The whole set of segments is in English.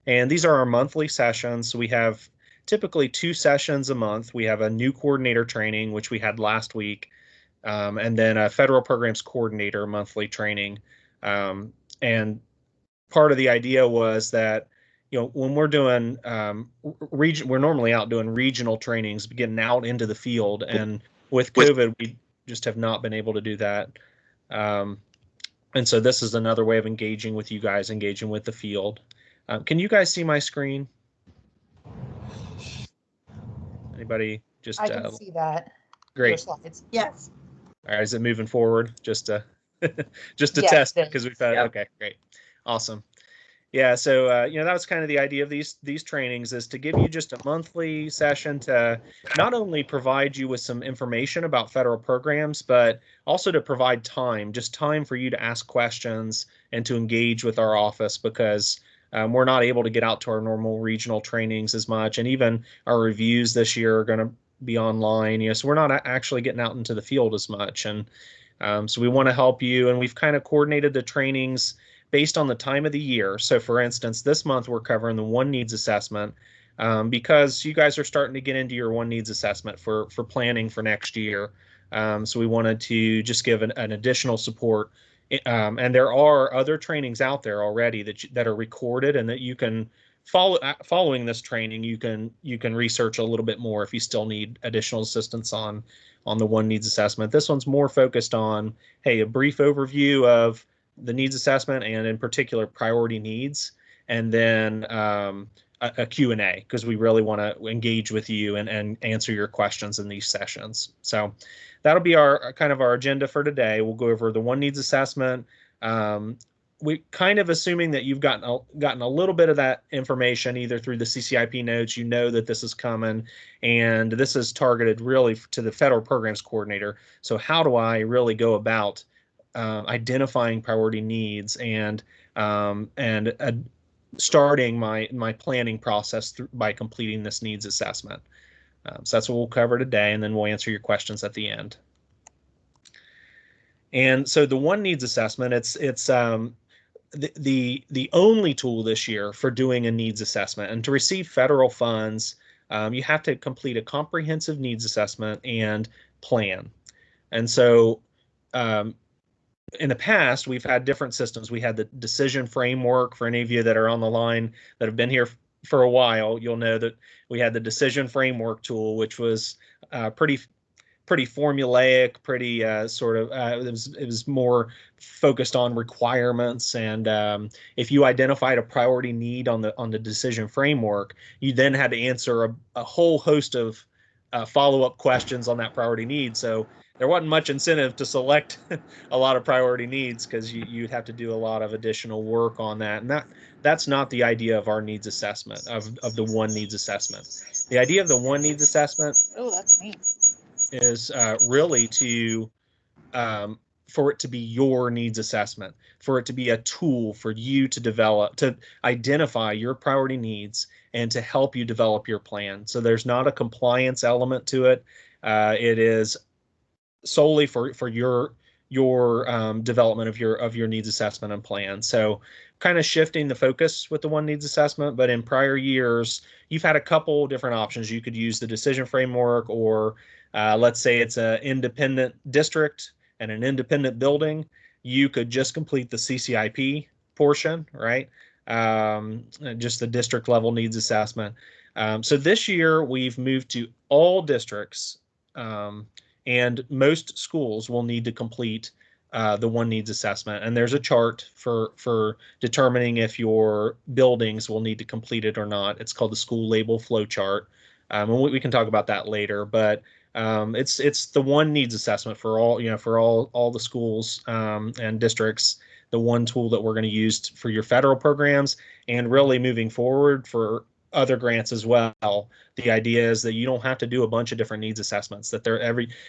And these are our monthly sessions. So we have typically 2 sessions a month. We have a new coordinator training, which we had last week, and then a federal programs coordinator monthly training. And part of the idea was that, when we're doing we're normally out doing regional trainings, getting out into the field, and with COVID, we just have not been able to do that. And so this is another way of engaging with you guys, engaging with the field. Can you guys see my screen? Anybody? Just I can see that. Great. Your slides. Yes. All right, is it moving forward? Just to just to Yes, test it it, because is. we've had Yep. Okay, great, awesome. Yeah, so that was kind of the idea of these trainings, is to give you just a monthly session to not only provide you with some information about federal programs, but also to provide just time for you to ask questions and to engage with our office, because we're not able to get out to our normal regional trainings as much, and even our reviews this year are going to be online. So we're not actually getting out into the field as much, and so we want to help you, and we've kind of coordinated the trainings based on the time of the year. So for instance, this month we're covering the one needs assessment, because you guys are starting to get into your one needs assessment for planning for next year. So we wanted to just give an additional support. And there are other trainings out there already that are recorded, and that you can following this training, you can research a little bit more if you still need additional assistance on the one needs assessment. This one's more focused on, hey, a brief overview of the needs assessment, and in particular priority needs, and then a Q&A, because we really want to engage with you and answer your questions in these sessions. So that'll be our kind of our agenda for today. We'll go over the one needs assessment. We kind of assuming that you've gotten a little bit of that information either through the CCIP notes. You know that this is coming, and this is targeted really to the federal programs coordinator. So how do I really go about identifying priority needs and starting my planning process by completing this needs assessment? So that's what we'll cover today, and then we'll answer your questions at the end. And so the one needs assessment, it's the only tool this year for doing a needs assessment. And to receive federal funds, you have to complete a comprehensive needs assessment and plan. And so in the past, we've had different systems. We had the decision framework. For any of you that are on the line that have been here for a while, you'll know that we had the decision framework tool, which was pretty formulaic, pretty it was more focused on requirements. And if you identified a priority need on the decision framework, you then had to answer a whole host of follow-up questions on that priority need. So there wasn't much incentive to select a lot of priority needs, because you'd have to do a lot of additional work on that. And that's not the idea of our needs assessment, of the one needs assessment. The idea of the one needs assessment is really for it to be your needs assessment, for it to be a tool for you to identify your priority needs and to help you develop your plan. So there's not a compliance element to it. It is solely for your development of your needs assessment and plan. So kind of shifting the focus with the one needs assessment, but in prior years, you've had a couple different options. You could use the decision framework, or let's say it's an independent district and an independent building. You could just complete the CCIP portion, right? Just the district level needs assessment. So this year we've moved to all districts, and most schools will need to complete the one needs assessment. And there's a chart for determining if your buildings will need to complete it or not. It's called the school label flow chart. And we can talk about that later, but it's the one needs assessment for all the schools and districts. The one tool that we're going to use for your federal programs, and really moving forward for other grants as well. The idea is that you don't have to do a bunch of different needs assessments, that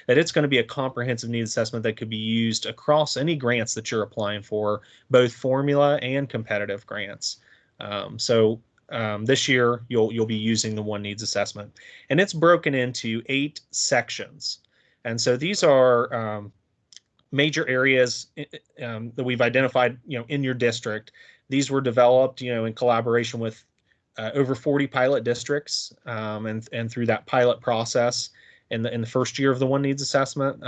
it's going to be a comprehensive needs assessment that could be used across any grants that you're applying for, both formula and competitive grants. This year you'll be using the one needs assessment, and it's broken into 8 sections. And so these are major areas that we've identified, in your district These were developed, in collaboration with over 40 pilot districts, and through that pilot process in the first year of the One Needs Assessment.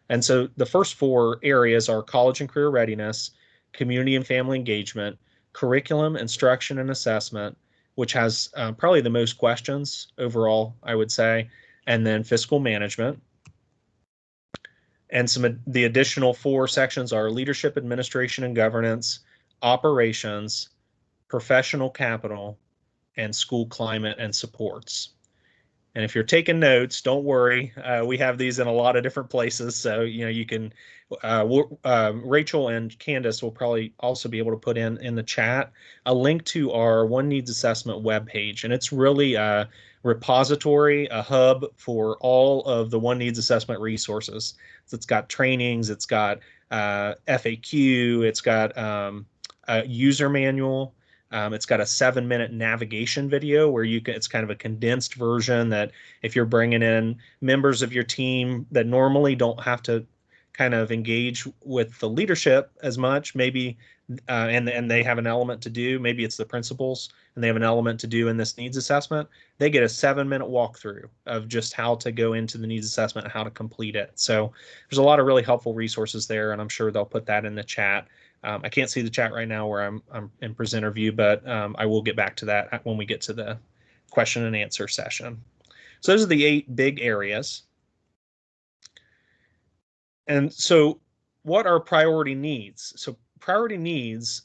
And so the first 4 areas are college and career readiness, community and family engagement, curriculum, instruction, and assessment, which has probably the most questions overall, I would say, and then fiscal management. And the additional 4 sections are leadership, administration, and governance, operations, professional capital, and school climate and supports. And if you're taking notes, don't worry. We have these in a lot of different places. So, you can, Rachel and Candace will probably also be able to put in the chat a link to our One Needs Assessment webpage. And it's really a repository, a hub for all of the One Needs Assessment resources. So it's got trainings, it's got FAQ, it's got a user manual. It's got a 7-minute navigation video where it's kind of a condensed version that if you're bringing in members of your team that normally don't have to kind of engage with the leadership as much, maybe, and they have an element to do, maybe it's the principals and they have an element to do in this needs assessment, they get a 7-minute walkthrough of just how to go into the needs assessment and how to complete it. So there's a lot of really helpful resources there, and I'm sure they'll put that in the chat. I can't see the chat right now where I'm in presenter view, but I will get back to that when we get to the question and answer session. So those are the 8 big areas. And so what are priority needs? So priority needs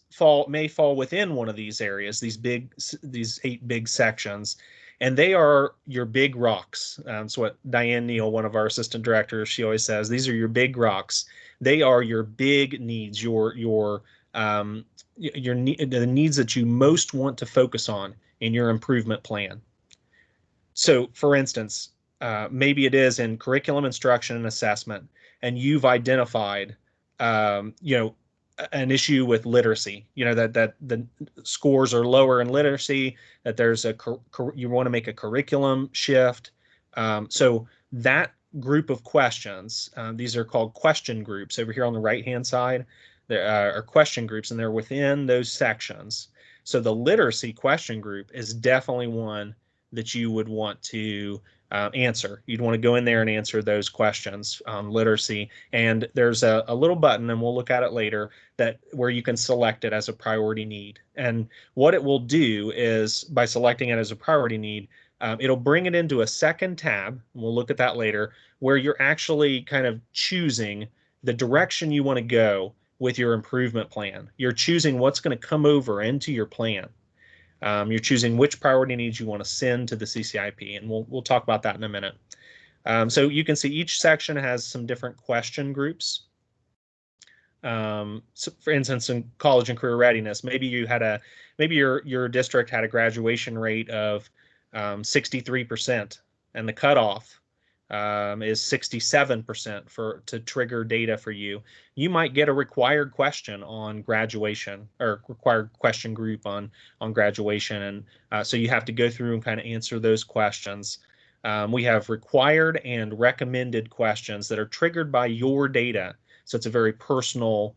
may fall within one of these areas, these 8 big sections, and they are your big rocks. So what Diane Neal, one of our assistant directors, she always says, these are your big rocks. They are your big needs, the needs that you most want to focus on in your improvement plan. So, for instance, maybe it is in curriculum, instruction, and assessment, and you've identified, an issue with literacy. That the scores are lower in literacy. That there's you want to make a curriculum shift. So that group of questions, these are called question groups over here on the right-hand side. There are question groups, and they're within those sections. So the literacy question group is definitely one that you would want to answer. You'd want to go in there and answer those questions on literacy. And there's a little button, and we'll look at it later, where you can select it as a priority need. And what it will do is, by selecting it as a priority need, it'll bring it into a second tab, and we'll look at that later, where you're actually kind of choosing the direction you want to go with your improvement plan. You're choosing what's going to come over into your plan. You're choosing which priority needs you want to send to the CCIP, and we'll talk about that in a minute. So you can see each section has some different question groups. So for instance, in college and career readiness, maybe your district had a graduation rate of 63%, and the cutoff is 67% to trigger data for you. You might get a required question on graduation, or required question group on graduation, and so you have to go through and kind of answer those questions. We have required and recommended questions that are triggered by your data, so it's a very personal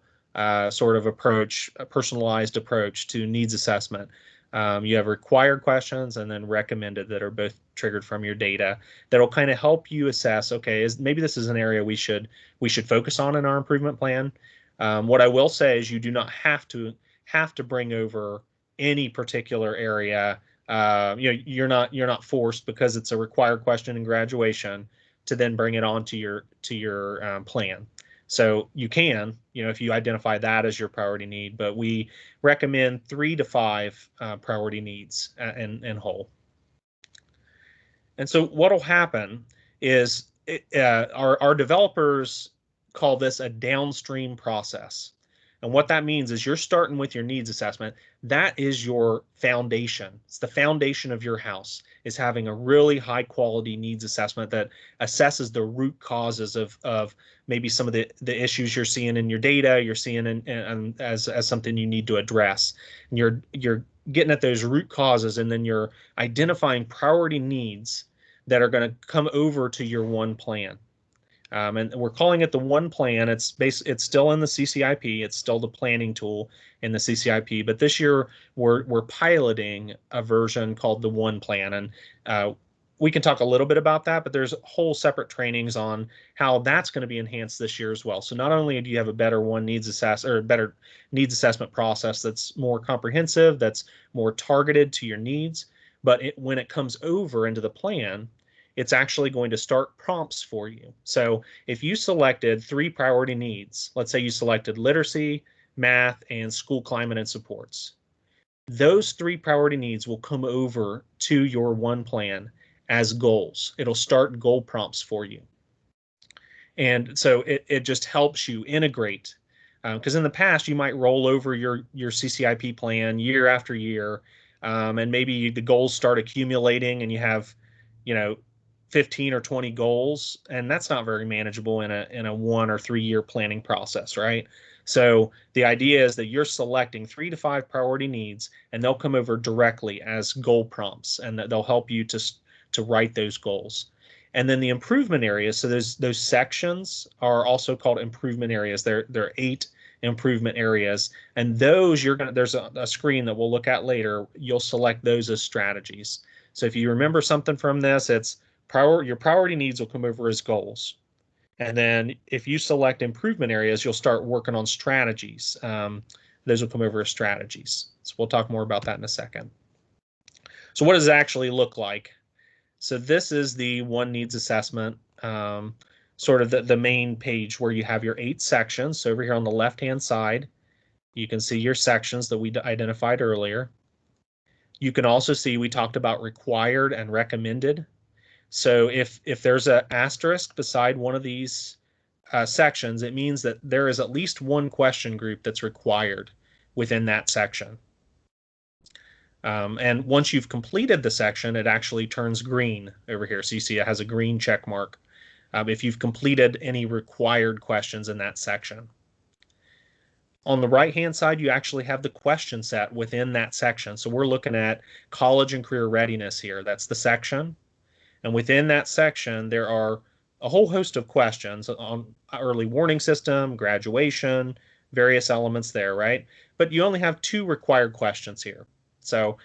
sort of approach, a personalized approach to needs assessment. You have required questions and then recommended that are both triggered from your data that'll kind of help you assess, okay, maybe this is an area we should focus on in our improvement plan. What I will say is you do not have to bring over any particular area. You're not forced, because it's a required question in graduation, to then bring it on to your plan. So you can, if you identify that as your priority need, but we recommend 3 to 5 priority needs in whole. And so what'll happen is our developers call this a downstream process. And what that means is you're starting with your needs assessment. That is your foundation. It's the foundation of your house, is having a really high quality needs assessment that assesses the root causes of maybe some of the issues you're seeing in your data, you're seeing as something you need to address. And you're getting at those root causes, and then you're identifying priority needs that are going to come over to your one plan. And we're calling it the One Plan. It's still in the CCIP. It's still the planning tool in the CCIP. But this year we're piloting a version called the One Plan, and we can talk a little bit about that. But there's whole separate trainings on how that's going to be enhanced this year as well. So not only do you have a better better needs assessment process that's more comprehensive, that's more targeted to your needs, but when it comes over into the plan, it's actually going to start prompts for you. So if you selected 3 priority needs, let's say you selected literacy, math, and school climate and supports, those 3 priority needs will come over to your One Plan as goals. It'll start goal prompts for you. And so it just helps you integrate. Because in the past, you might roll over your CCIP plan year after year, and maybe the goals start accumulating and you have, 15 or 20 goals, and that's not very manageable in a 1 or 3 year planning process, right? So the idea is that you're selecting 3 to 5 priority needs, and they'll come over directly as goal prompts, and they'll help you to write those goals. And then the improvement areas, so those sections are also called improvement areas. There are 8 improvement areas, and those there's a screen that we'll look at later. You'll select those as strategies. So if you remember something from this, it's your priority needs will come over as goals. And then if you select improvement areas, you'll start working on strategies. Those will come over as strategies. So we'll talk more about that in a second. So what does it actually look like? So this is the One Needs Assessment, sort of the main page where you have your 8 sections. So over here on the left-hand side, you can see your sections that we identified earlier. You can also see we talked about required and recommended. So if there's an asterisk beside one of these sections, it means that there is at least one question group that's required within that section. And once you've completed the section, it actually turns green over here. So you see it has a green check mark if you've completed any required questions in that section. On the right-hand side, you actually have the question set within that section. So we're looking at college and career readiness here. That's the section. And within that section, there are a whole host of questions on early warning system, graduation, various elements there, right? But you only have 2 required questions here. So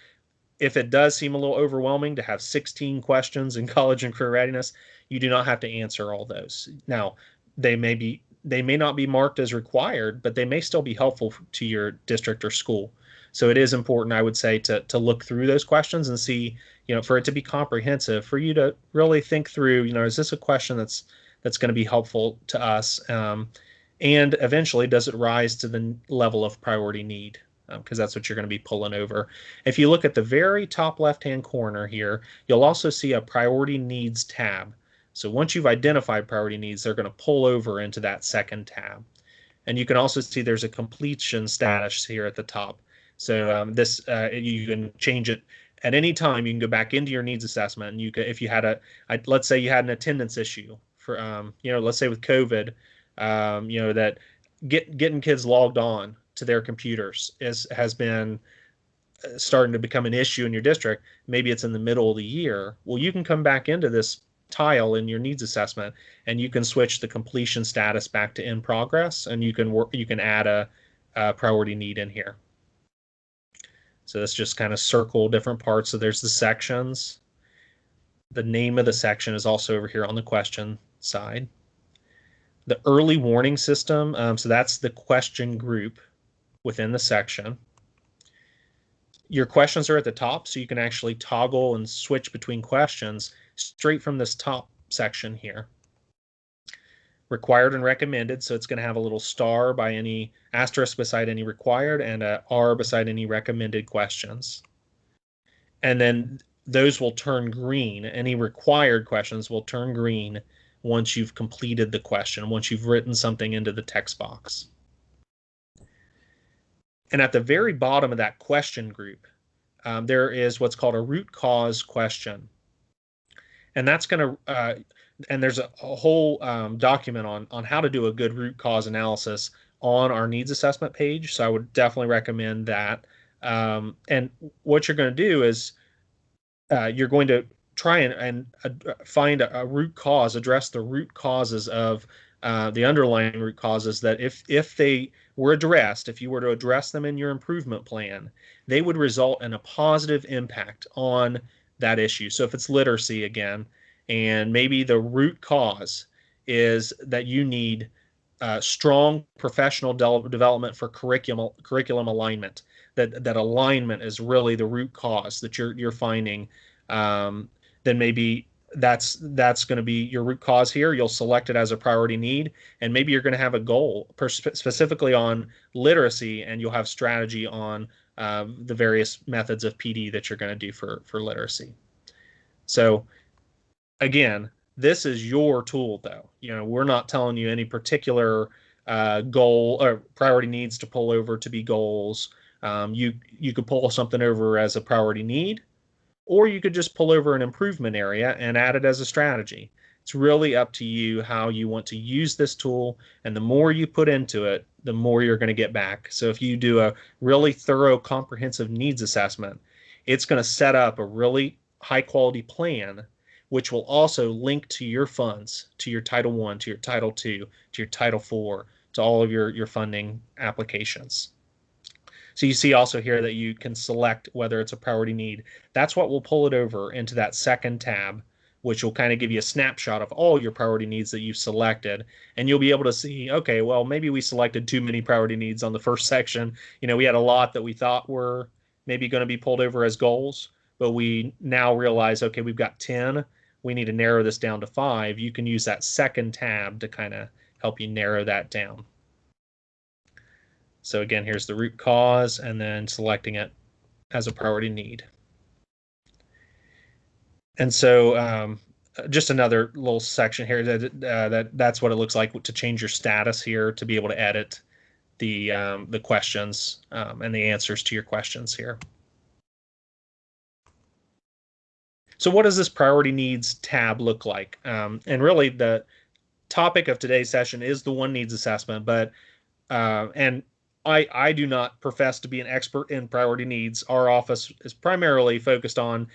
if it does seem a little overwhelming to have 16 questions in college and career readiness, you do not have to answer all those. Now, they may not be marked as required, but they may still be helpful to your district or school. So it is important, I would say, to look through those questions and see, for it to be comprehensive, for you to really think through, is this a question that's going to be helpful to us? And eventually, does it rise to the level of priority need? Because that's what you're going to be pulling over. If you look at the very top left-hand corner here, you'll also see a priority needs tab. So once you've identified priority needs, they're going to pull over into that second tab. And you can also see there's a completion status here at the top. So you can change it at any time. You can go back into your needs assessment, and if you had let's say you had an attendance issue for, let's say with COVID, that getting kids logged on to their computers has been starting to become an issue in your district. Maybe it's in the middle of the year. Well, you can come back into this tile in your needs assessment, and you can switch the completion status back to in progress, and you can add a priority need in here. So let's just kind of circle different parts. So there's the sections. The name of the section is also over here on the question side. The early warning system, so that's the question group within the section. Your questions are at the top, so you can actually toggle and switch between questions straight from this top section here. Required and recommended, so it's going to have a little star by any asterisk beside any required and a R beside any recommended questions. And then those will turn green. Any required questions will turn green once you've completed the question, once you've written something into the text box. And at the very bottom of that question group, there is what's called a root cause question. And that's going to, and there's a whole document on how to do a good root cause analysis on our needs assessment page. So I would definitely recommend that. And what you're going to do is you're going to try and find a root cause, address the root causes of the underlying root causes that if they were addressed, if you were to address them in your improvement plan, they would result in a positive impact on that issue. So if it's literacy again, and maybe the root cause is that you need strong professional development for curriculum alignment. That alignment is really the root cause that you're finding. Um, then maybe that's going to be your root cause here. You'll select it as a priority need, and maybe you're going to have a goal specifically on literacy, and you'll have strategy on the various methods of PD that you're going to do for literacy. So again, this is your tool, though. We're not telling you any particular goal or priority needs to pull over to be goals. You could pull something over as a priority need, or you could just pull over an improvement area and add it as a strategy. It's really up to you how you want to use this tool, and the more you put into it, the more you're going to get back. So if you do a really thorough, comprehensive needs assessment, it's going to set up a really high quality plan, which will also link to your funds, to your Title I, to your Title II, to your Title IV, to all of your funding applications. So you see also here that you can select whether it's a priority need. That's what will pull it over into that second tab, which will kind of give you a snapshot of all your priority needs that you've selected. And you'll be able to see, okay, well, maybe we selected too many priority needs on the first section. We had a lot that we thought were maybe going to be pulled over as goals, but we now realize, okay, we've got 10. We need to narrow this down to 5. You can use that second tab to kind of help you narrow that down. So again, here's the root cause, and then selecting it as a priority need. And so just another little section here that's what it looks like to change your status here, to be able to edit the questions and the answers to your questions here. So what does this priority needs tab look like? And really the topic of today's session is the one needs assessment, but and I do not profess to be an expert in priority needs. Our office is primarily focused on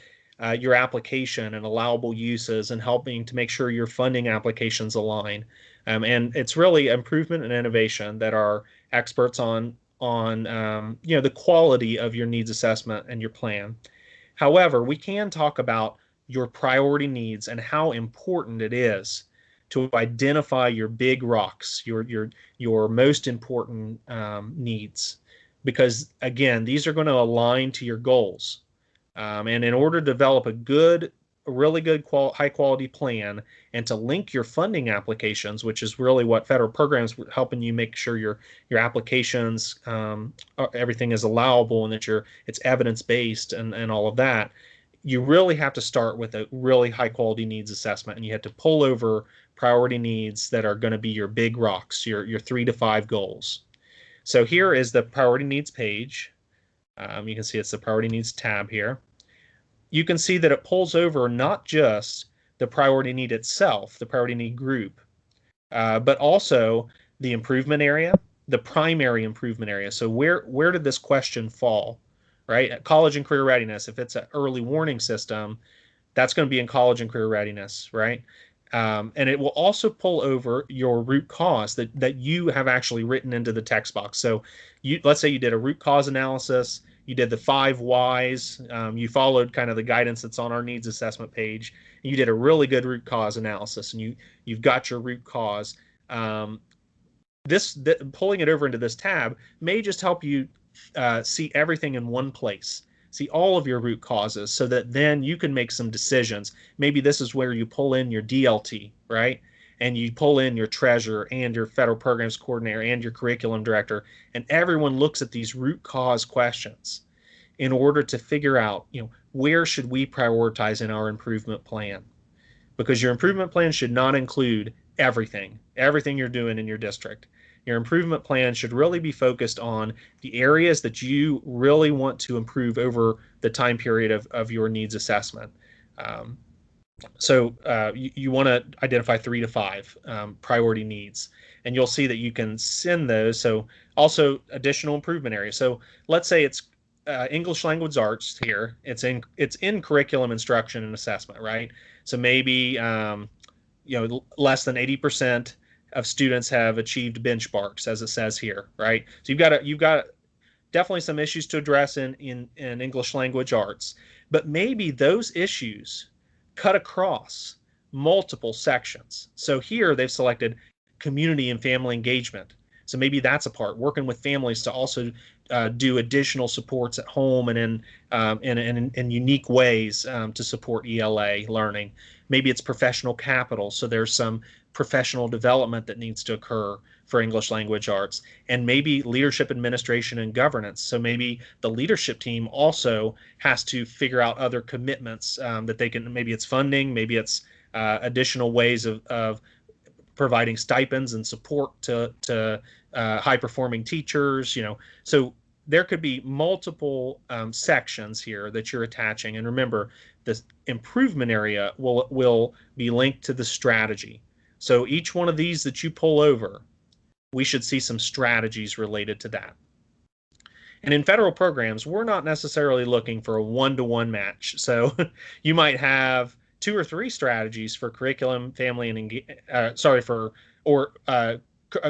your application and allowable uses and helping to make sure your funding applications align. And it's really improvement and innovation that are experts on the quality of your needs assessment and your plan. However, we can talk about your priority needs and how important it is to identify your big rocks, your most important needs, because again, these are going to align to your goals. And in order to develop a really good high quality plan and to link your funding applications, which is really what federal programs helping you make sure your applications, everything is allowable and that it's evidence based and all of that. You really have to start with a really high quality needs assessment, and you have to pull over priority needs that are going to be your big rocks, your 3 to 5 goals. So here is the priority needs page. You can see it's the priority needs tab here. You can see that it pulls over not just the priority need itself, the priority need group, but also the improvement area, the primary improvement area. So where did this question fall, right? At college and career readiness, if it's an early warning system, that's going to be in college and career readiness, right? And it will also pull over your root cause that you have actually written into the text box. So let's say you did a root cause analysis, you did the 5 whys, you followed kind of the guidance that's on our needs assessment page, and you did a really good root cause analysis, and you've got your root cause. Pulling it over into this tab may just help you see everything in one place, see all of your root causes, so that then you can make some decisions. Maybe this is where you pull in your DLT, right? And you pull in your treasurer and your federal programs coordinator and your curriculum director, and everyone looks at these root cause questions in order to figure out, where should we prioritize in our improvement plan? Because your improvement plan should not include everything you're doing in your district. Your improvement plan should really be focused on the areas that you really want to improve over the time period of your needs assessment. So you want to identify 3 to 5 priority needs, and you'll see that you can send those. So also additional improvement areas. So let's say it's English language arts here. It's in curriculum instruction and assessment, right? So maybe less than 80% of students have achieved benchmarks, as it says here, right? So you've got definitely some issues to address in English language arts, but maybe those issues cut across multiple sections. So here they've selected community and family engagement. So maybe that's a part, working with families to also do additional supports at home and in unique ways to support ELA learning. Maybe it's professional capital, so there's some professional development that needs to occur for English language arts, and maybe leadership, administration, and governance. So maybe the leadership team also has to figure out other commitments that they can. Maybe it's funding, maybe it's additional ways of providing stipends and support to high performing teachers. So there could be multiple sections here that you're attaching. And remember, the improvement area will be linked to the strategy. So each one of these that you pull over, we should see some strategies related to that. And in federal programs, we're not necessarily looking for a one-to-one match. So you might have 2 or 3 strategies for curriculum, family, and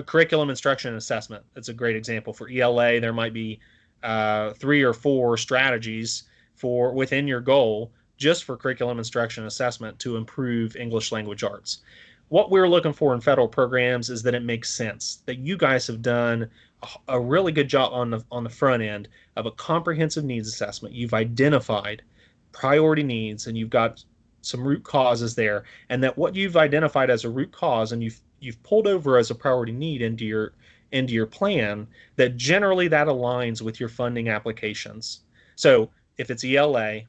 curriculum instruction and assessment. That's a great example. For ELA, there might be 3 or 4 strategies for within your goal just for curriculum instruction and assessment to improve English language arts. What we're looking for in federal programs is that it makes sense, that you guys have done a really good job on the front end of a comprehensive needs assessment. You've identified priority needs and you've got some root causes there, and that what you've identified as a root cause and you've pulled over as a priority need into your plan, that generally that aligns with your funding applications. So if it's ELA,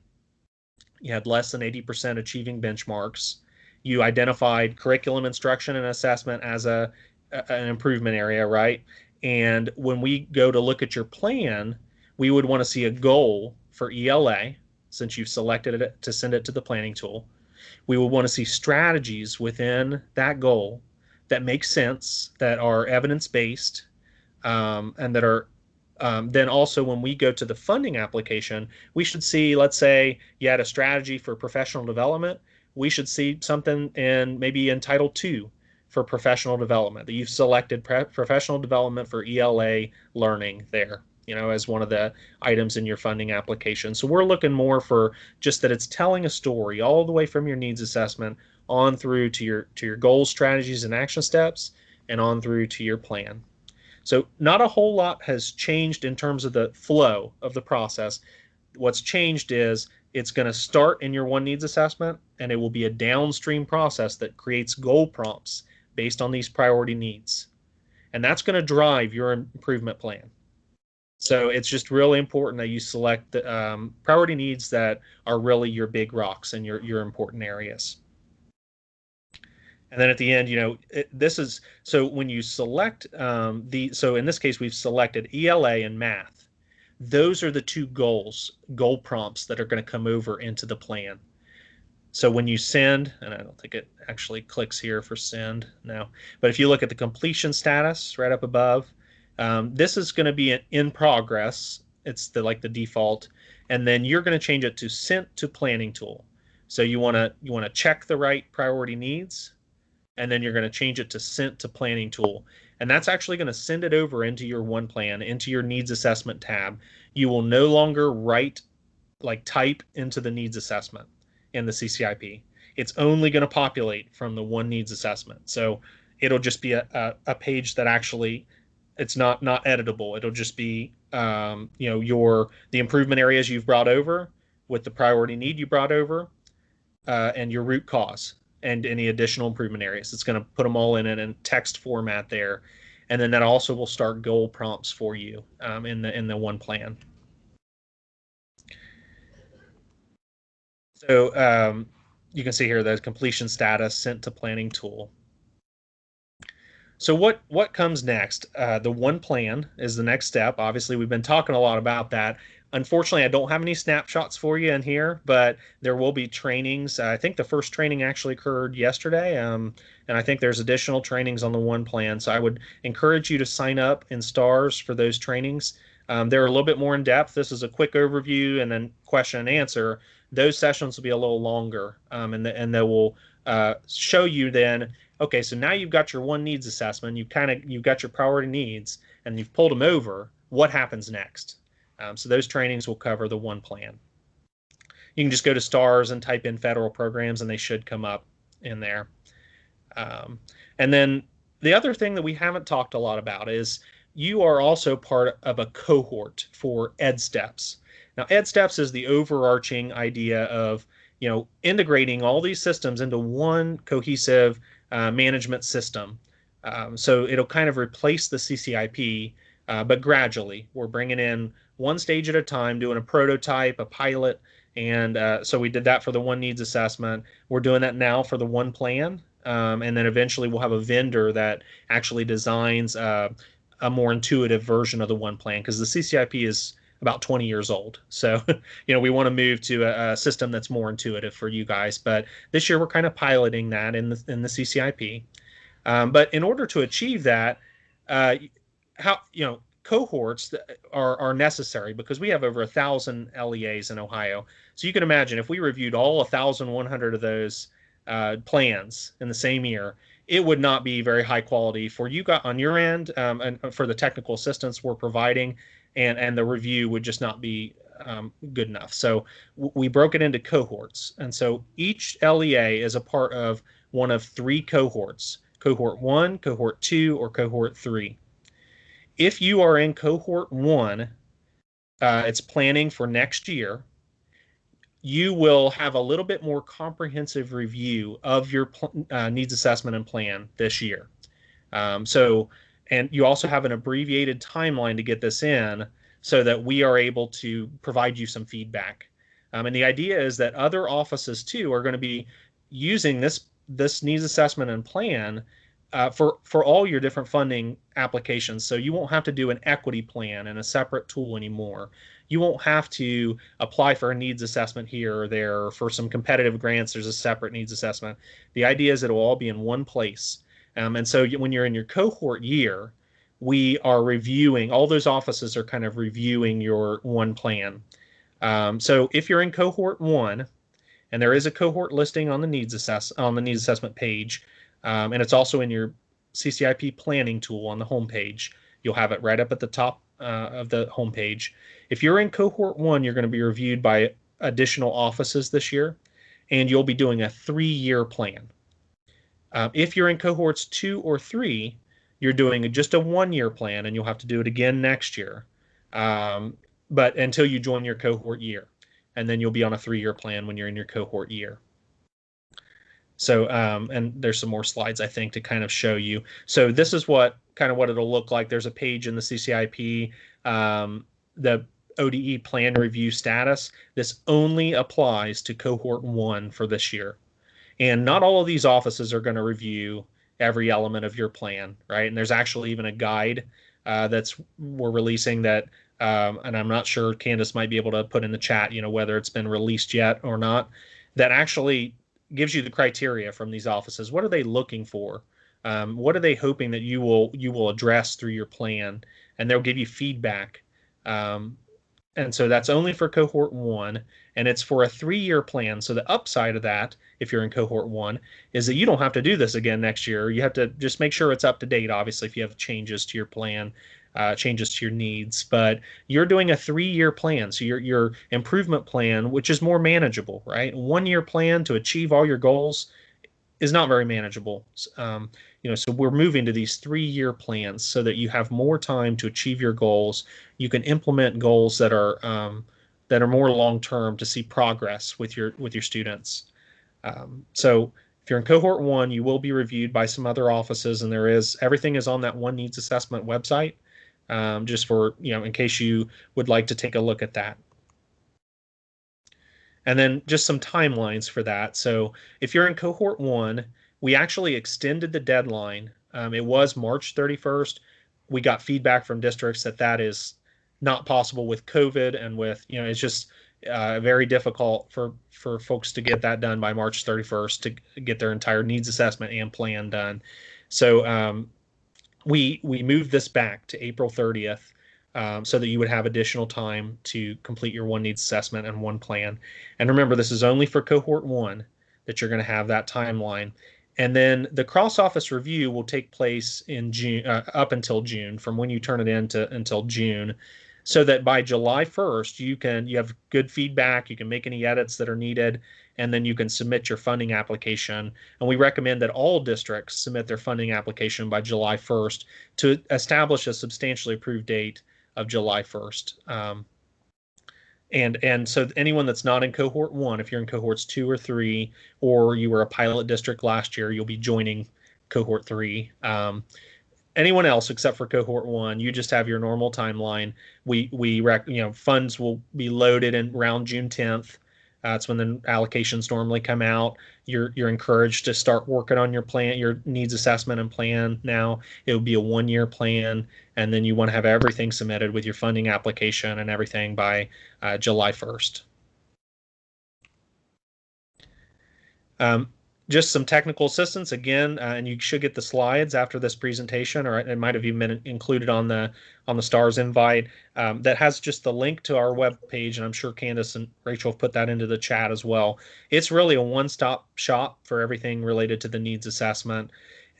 you had less than 80% achieving benchmarks. You identified curriculum instruction and assessment as an improvement area, right? And when we go to look at your plan, we would want to see a goal for ELA, since you've selected it to send it to the planning tool. We would want to see strategies within that goal that make sense, that are evidence-based, and that are then also when we go to the funding application, we should see, let's say you had a strategy for professional development, we should see something maybe in Title II for professional development, that you've selected professional development for ELA learning there, as one of the items in your funding application. So we're looking more for just that it's telling a story all the way from your needs assessment on through to your goals, strategies, and action steps, and on through to your plan. So not a whole lot has changed in terms of the flow of the process. What's changed is it's going to start in your one needs assessment, and it will be a downstream process that creates goal prompts based on these priority needs. And that's going to drive your improvement plan. So it's just really important that you select the priority needs that are really your big rocks and your important areas. And then at the end, this is, so when you select so in this case, we've selected ELA and math. Those are the 2 goal prompts that are going to come over into the plan. So when you send, and I don't think it actually clicks here for send, no, but if you look at the completion status right up above, this is going to be in progress. It's the default, and then you're going to change it to sent to planning tool. So you want to check the right priority needs, and then you're going to change it to sent to planning tool. And that's actually going to send it over into your one plan, into your needs assessment tab. You will no longer type into the needs assessment in the CCIP. It's only going to populate from the one needs assessment. So it'll just be a page that actually, it's not editable. It'll just be the improvement areas you've brought over with the priority need you brought over, and your root cause and any additional improvement areas. It's going to put them all in text format there, and then that also will start goal prompts for you in the one plan. So you can see here the completion status sent to planning tool. So what comes next? The one plan is the next step. Obviously, we've been talking a lot about that. Unfortunately, I don't have any snapshots for you in here, but there will be trainings. I think the first training actually occurred yesterday, and I think there's additional trainings on the one plan. So I would encourage you to sign up in STARS for those trainings. They're a little bit more in depth. This is a quick overview and then question and answer. Those sessions will be a little longer, and they will show you then. Okay, so now you've got your one needs assessment. You've got your priority needs, and you've pulled them over. What happens next? So those trainings will cover the one plan. You can just go to STARS and type in federal programs, and they should come up in there. And then the other thing that we haven't talked a lot about is you are also part of a cohort for EdSteps. Now, EdSteps is the overarching idea of integrating all these systems into one cohesive management system. So it'll kind of replace the CCIP, but gradually. We're bringing in one stage at a time, doing a prototype, a pilot, and so we did that for the one needs assessment. We're doing that now for the one plan, and then eventually we'll have a vendor that actually designs a more intuitive version of the one plan, because the CCIP is about 20 years old. So, we want to move to a system that's more intuitive for you guys. But this year we're kind of piloting that in the CCIP. But in order to achieve that, cohorts are necessary, because we have over 1,000 LEAs in Ohio. So you can imagine if we reviewed all 1,100 of those plans in the same year, it would not be very high quality for you got on your end, and for the technical assistance we're providing, and the review would just not be good enough. So we broke it into cohorts, and so each LEA is a part of one of three cohorts: cohort 1, cohort 2, or cohort 3. If you are in cohort 1, it's planning for next year, you will have a little bit more comprehensive review of your needs assessment and plan this year. And you also have an abbreviated timeline to get this in, so that we are able to provide you some feedback. And the idea is that other offices too are going to be using this needs assessment and plan for all your different funding applications. So you won't have to do an equity plan and a separate tool anymore. You won't have to apply for a needs assessment here or there, or for some competitive grants there's a separate needs assessment. The idea is it'll all be in one place. And so when you're in your cohort year, we are reviewing, all those offices are kind of reviewing your one plan. So if you're in cohort 1, and there is a cohort listing on the needs assessment page, and it's also in your CCIP planning tool on the homepage. You'll have it right up at the top of the homepage. If you're in cohort 1, you're going to be reviewed by additional offices this year, and you'll be doing a 3-year plan. If you're in cohorts 2 or 3, you're doing just a 1-year plan, and you'll have to do it again next year, but until you join your cohort year, and then you'll be on a 3-year plan when you're in your cohort year. So, and there's some more slides, I think, to kind of show you. So this is what it'll look like. There's a page in the CCIP, the ODE plan review status. This only applies to cohort 1 for this year. And not all of these offices are going to review every element of your plan, right? And there's actually even a guide we're releasing that, and I'm not sure, Candace might be able to put in the chat, whether it's been released yet or not, that actually gives you the criteria from these offices. What are they looking for? What are they hoping that you will address through your plan? And they'll give you feedback. And so that's only for cohort 1, and it's for a 3-year plan. So the upside of that, if you're in cohort 1, is that you don't have to do this again next year. You have to just make sure it's up to date, obviously, if you have changes to your plan, changes to your needs. But you're doing a 3-year plan, so your improvement plan, which is more manageable, right? 1-year plan to achieve all your goals is not very manageable. So we're moving to these 3-year plans so that you have more time to achieve your goals. You can implement goals that are more long-term to see progress with your students. So if you're in cohort 1, you will be reviewed by some other offices, and everything is on that one needs assessment website, just for, in case you would like to take a look at that. And then just some timelines for that. So if you're in cohort 1, we actually extended the deadline. It was March 31st. We got feedback from districts that is not possible with COVID, and with, it's just very difficult for folks to get that done by March 31st to get their entire needs assessment and plan done. So we moved this back to April 30th. so that you would have additional time to complete your one needs assessment and one plan. And remember, this is only for cohort 1 that you're going to have that timeline. And then the cross-office review will take place in June, up until June, from when you turn it in until June, so that by July 1st you have good feedback, you can make any edits that are needed, and then you can submit your funding application. And we recommend that all districts submit their funding application by July 1st to establish a substantially approved date of July 1st. And so anyone that's not in cohort 1, if you're in cohorts 2 or 3, or you were a pilot district last year, you'll be joining cohort 3. Anyone else except for cohort 1, you just have your normal timeline. Funds will be loaded in around June 10th. That's when the allocations normally come out. You're encouraged to start working on your plan, your needs assessment and plan now. It would be a 1-year plan, and then you want to have everything submitted with your funding application and everything by July 1st. Just some technical assistance again, and you should get the slides after this presentation, or it might have even been included on the STARS invite. That has just the link to our web page, and I'm sure Candace and Rachel have put that into the chat as well. It's really a one-stop shop for everything related to the needs assessment.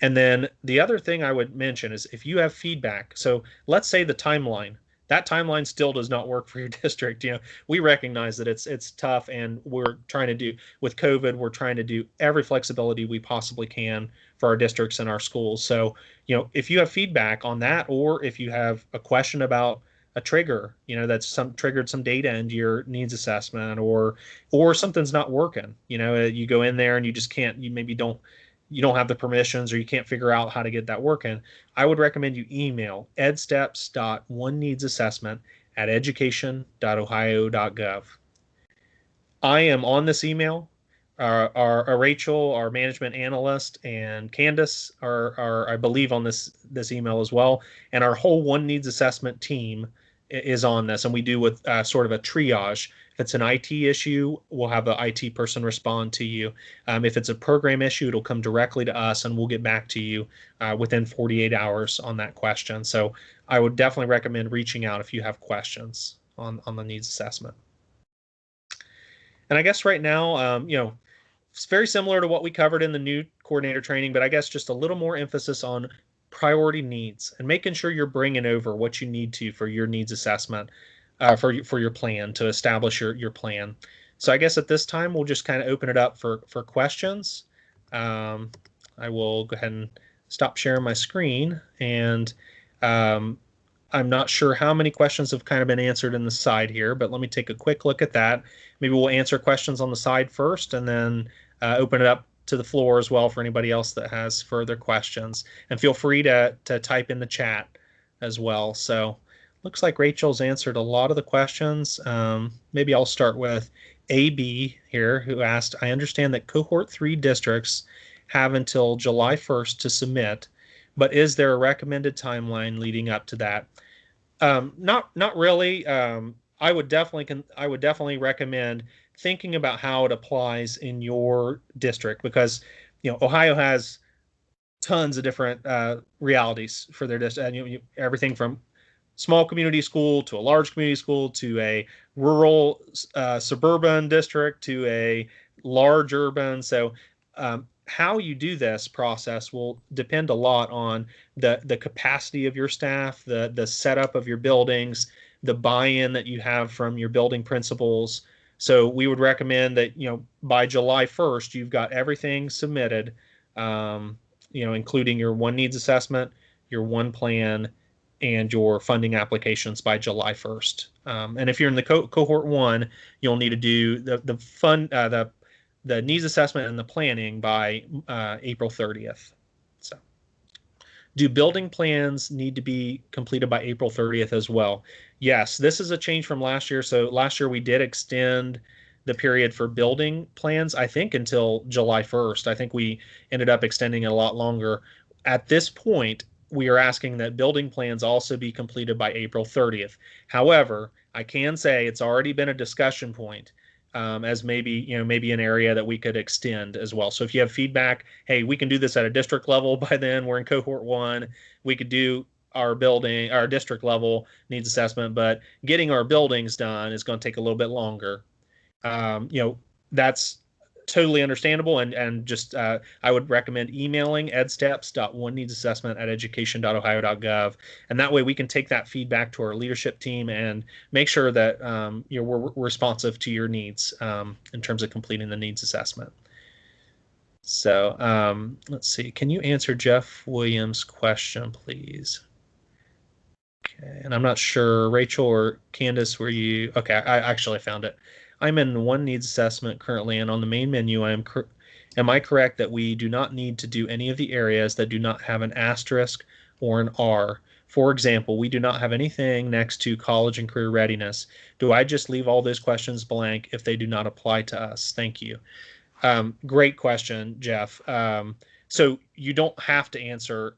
And then the other thing I would mention is if you have feedback. So let's say the timeline. That timeline still does not work for your district. We recognize that it's tough, and we're trying to do, with COVID, we're trying to do every flexibility we possibly can for our districts and our schools. So, if you have feedback on that, or if you have a question about a trigger, that's triggered some data into your needs assessment, or something's not working, you go in there and you just can't, you don't have the permissions, or you can't figure out how to get that working, I would recommend you email edsteps.oneneedsassessment@education.ohio.gov. I am on this email. Our Rachel, our management analyst, and Candace are I believe on this email as well, and our whole One Needs Assessment team is on this, and we do with sort of a triage. If it's an IT issue, we'll have the IT person respond to you. If it's a program issue, it'll come directly to us, and we'll get back to you within 48 hours on that question. So I would definitely recommend reaching out if you have questions on the needs assessment. And I guess right now, it's very similar to what we covered in the new coordinator training, but I guess just a little more emphasis on priority needs and making sure you're bringing over what you need to for your needs assessment, for your plan, to establish your plan. So I guess at this time we'll just kind of open it up for questions. I will go ahead and stop sharing my screen, and I'm not sure how many questions have kind of been answered in the side here, but let me take a quick look at that. Maybe we'll answer questions on the side first, and then open it up to the floor as well for anybody else that has further questions. And feel free to type in the chat as well. So looks like Rachel's answered a lot of the questions. Maybe I'll start with AB here, who asked, I understand that cohort 3 districts have until July 1st to submit, but is there a recommended timeline leading up to that? Not really. I would definitely recommend thinking about how it applies in your district, because Ohio has tons of different realities for their district. Everything from small community school to a large community school to a rural suburban district to a large urban. So how you do this process will depend a lot on the capacity of your staff, the setup of your buildings, the buy-in that you have from your building principals. So we would recommend that by July 1st you've got everything submitted, including your one needs assessment, your one plan, and your funding applications by July 1st. And if you're in the cohort 1, you'll need to do the needs assessment and the planning by April 30th. So, do building plans need to be completed by April 30th as well? Yes, this is a change from last year. So last year we did extend the period for building plans, I think, until July 1st. I think we ended up extending it a lot longer. At this point, we are asking that building plans also be completed by April 30th. However, I can say it's already been a discussion point, as maybe an area that we could extend as well. So if you have feedback, hey, we can do this at a district level by then, we're in cohort 1, we could do our building, our district level needs assessment, but getting our buildings done is going to take a little bit longer. That's totally understandable, and just I would recommend emailing edsteps.oneneedsassessment@education.ohio.gov, and that way we can take that feedback to our leadership team and make sure that we're responsive to your needs in terms of completing the needs assessment. So let's see. Can you answer Jeff Williams' question, please? Okay, and I'm not sure, Rachel or Candace, were you? Okay, I actually found it. I'm in one needs assessment currently, and on the main menu, am I correct that we do not need to do any of the areas that do not have an asterisk or an R? For example, we do not have anything next to college and career readiness. Do I just leave all those questions blank if they do not apply to us? Thank you. Great question, Jeff. So you don't have to answer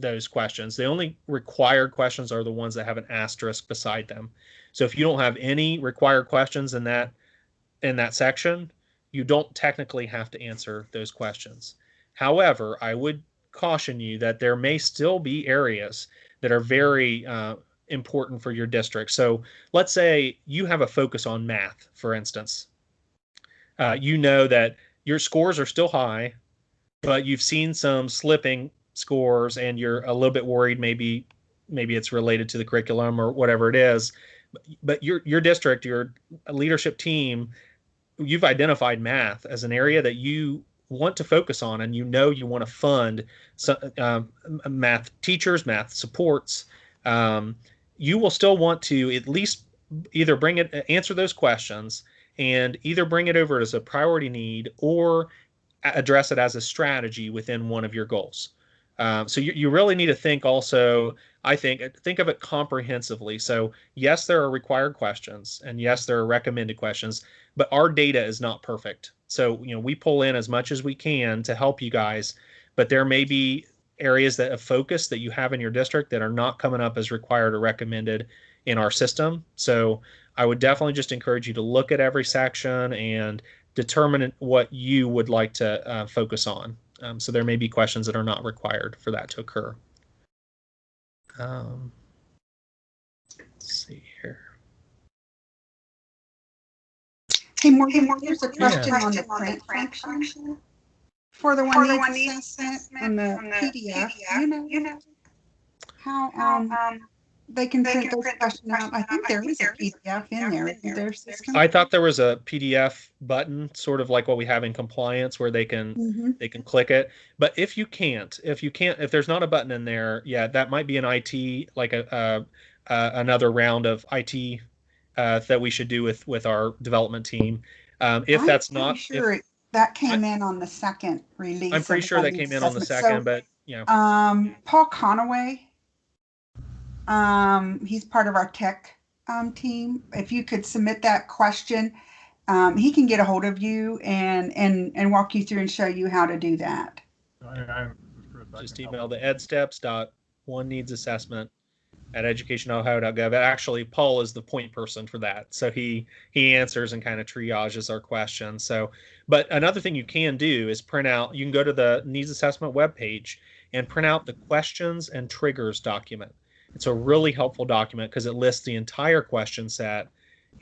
those questions. The only required questions are the ones that have an asterisk beside them. So if you don't have any required questions in that section, you don't technically have to answer those questions. However, I would caution you that there may still be areas that are very important for your district. So let's say you have a focus on math, for instance. You know that your scores are still high, but you've seen some slipping scores and you're a little bit worried maybe it's related to the curriculum or whatever it is. But your district, your leadership team, you've identified math as an area that you want to focus on, and you want to fund math teachers, math supports. You will still want to at least either answer those questions and either bring it over as a priority need or address it as a strategy within one of your goals. So you really need to think also, I think of it comprehensively. So yes, there are required questions, and yes, there are recommended questions, but our data is not perfect. So, we pull in as much as we can to help you guys, but there may be areas of focus that you have in your district that are not coming up as required or recommended in our system. So I would definitely just encourage you to look at every section and determine what you would like to focus on. So there may be questions that are not required for that to occur. Let's see here. Hey, Morgan, there's a question on the print function for the one needs assessment on the PDF. You know how they can print those questions out? I think there is a PDF in there. In their system. I thought there was a PDF button, sort of like what we have in compliance, where they can click it. But if there's not a button in there, yeah, that might be an IT, like another round of IT that we should do with our development team. If that's not, sure that came in on the second release. I'm pretty sure that came in on the second, but Paul Conaway. He's part of our tech team. If you could submit that question, he can get a hold of you and walk you through and show you how to do that. Just email the edsteps.oneneedsassessment@educationohio.gov. Actually, Paul is the point person for that, so he answers and kind of triages our questions. So, but another thing you can do is print out. You can go to the needs assessment webpage and print out the questions and triggers document. It's a really helpful document because it lists the entire question set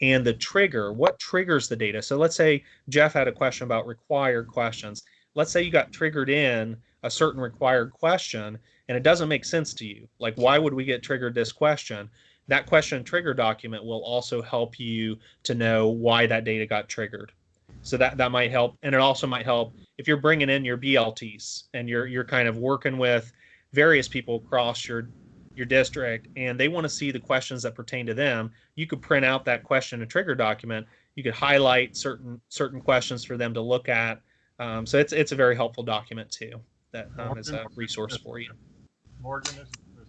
and the trigger, what triggers the data. So let's say Jeff had a question about required questions. Let's say you got triggered in a certain required question and it doesn't make sense to you. Like, why would we get triggered this question? That question trigger document will also help you to know why that data got triggered. So that might help. And it also might help if you're bringing in your BLTs and you're kind of working with various people across your district and they want to see the questions that pertain to them. You could print out that question and trigger document. You could highlight certain questions for them to look at. So it's a very helpful document too. That is a resource for you. Morgan,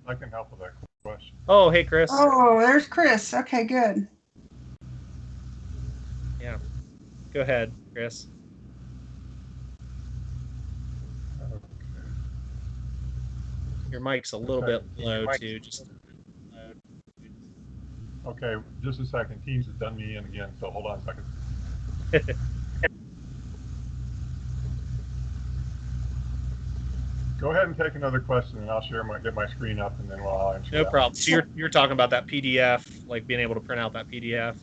I can help with that question. Oh, hey, Chris. Oh, there's Chris. Okay, good. Yeah. Go ahead, Chris. Your mic's a little bit low too. Okay, just a second. Teams has done me in again, so hold on a second. Go ahead and take another question, and I'll get my screen up, and then I'll answer No that. problem. So you're talking about that PDF, like being able to print out that PDF.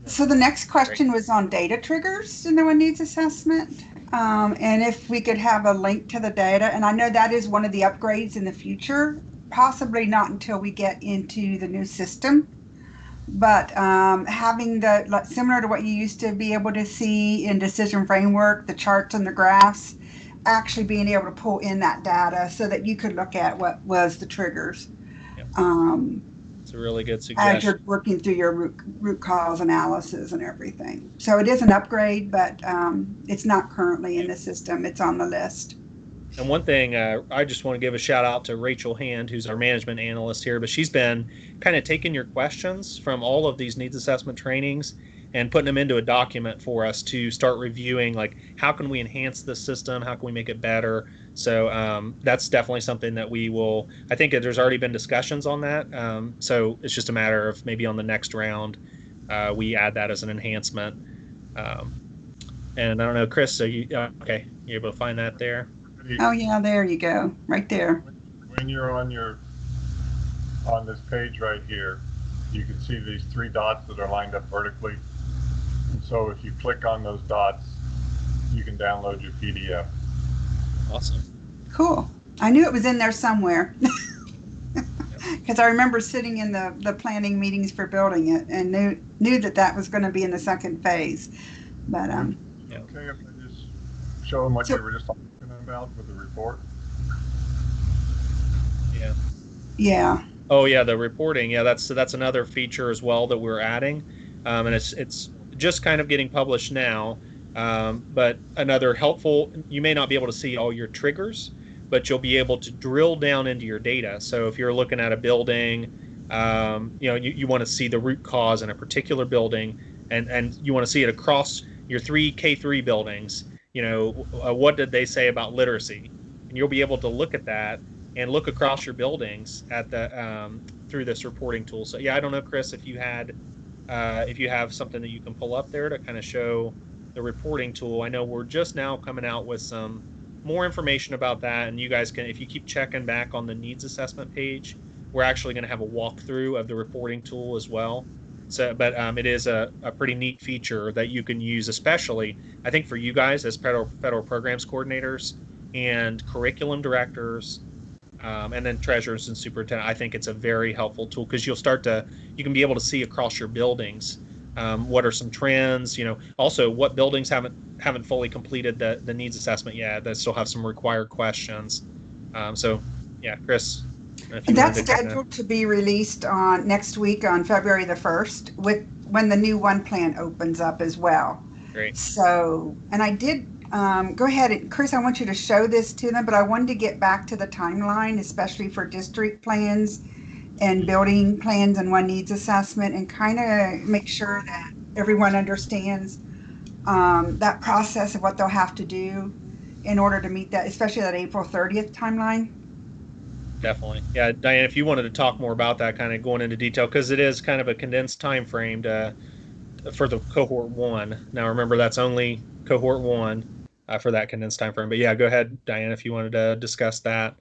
So the next question was on data triggers in the one needs assessment. And if we could have a link to the data, and I know that is one of the upgrades in the future, possibly not until we get into the new system. But having similar to what you used to be able to see in Decision Framework, the charts and the graphs, actually being able to pull in that data so that you could look at what was the triggers. Yep. Um, It's a really good suggestion. As you're working through your root cause analysis and everything. So it is an upgrade, but it's not currently in the system. It's on the list. And one thing, I just want to give a shout out to Rachel Hand, who's our management analyst here, but she's been kind of taking your questions from all of these needs assessment trainings and putting them into a document for us to start reviewing, like, how can we enhance this system? How can we make it better? So that's definitely something that we will, I think there's already been discussions on that. So it's just a matter of maybe on the next round, we add that as an enhancement. And I don't know, Chris, so okay, you're able to find that there? Oh yeah, there you go, right there. When you're on this page right here, you can see these 3 dots that are lined up vertically. And so if you click on those dots, you can download your PDF. Awesome. Cool. I knew it was in there somewhere. Because I remember sitting in the planning meetings for building it and knew that was going to be in the second phase. But Okay, if I just show them what you were just talking about with the report. Yeah. Yeah. Oh yeah, the reporting. Yeah, that's another feature as well that we're adding, and it's just kind of getting published now. But another helpful, you may not be able to see all your triggers, but you'll be able to drill down into your data. So if you're looking at a building, you want to see the root cause in a particular building, and you want to see it across your 3 K3 buildings. What did they say about literacy? And you'll be able to look at that and look across your buildings at the through this reporting tool. So yeah, I don't know, Chris, if you have something that you can pull up there to kind of show the reporting tool. I know we're just now coming out with some more information about that, and you guys can, if you keep checking back on the needs assessment page, we're actually going to have a walkthrough of the reporting tool as well. So, but it is a pretty neat feature that you can use, especially I think for you guys as federal programs coordinators and curriculum directors, and then treasurers and superintendent. I think it's a very helpful tool because you can be able to see across your buildings what are some trends. Also what buildings haven't fully completed the needs assessment yet that still have some required questions. So yeah, Chris. That's scheduled to be released on next week on February the 1st when the new one plan opens up as well. Great. So, and I did go ahead, Chris, I want you to show this to them, but I wanted to get back to the timeline, especially for district plans and building plans and one needs assessment, and kind of make sure that everyone understands that process of what they'll have to do in order to meet that, especially that April 30th timeline. Definitely. Yeah, Diane, if you wanted to talk more about that, kind of going into detail, because it is kind of a condensed time frame for the cohort 1. Now, remember, that's only cohort 1 for that condensed time frame. But yeah, go ahead, Diane, if you wanted to discuss that.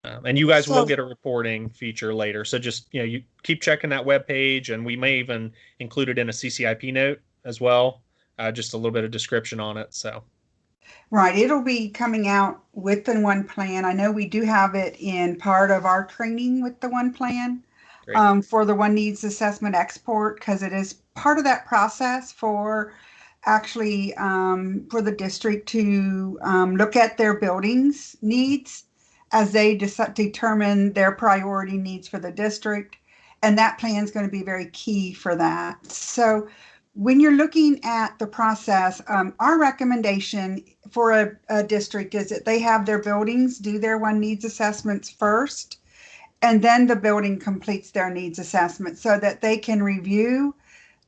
And you guys will get a reporting feature later. So just, you keep checking that web page, and we may even include it in a CCIP note as well, just a little bit of description on it. So. Right. It'll be coming out with the one plan. I know we do have it in part of our training with the one plan for the one needs assessment export, because it is part of that process for actually for the district to look at their buildings needs as they determine their priority needs for the district. And that plan is going to be very key for that. So when you're looking at the process, our recommendation for a district is that they have their buildings do their one needs assessments first, and then the building completes their needs assessment so that they can review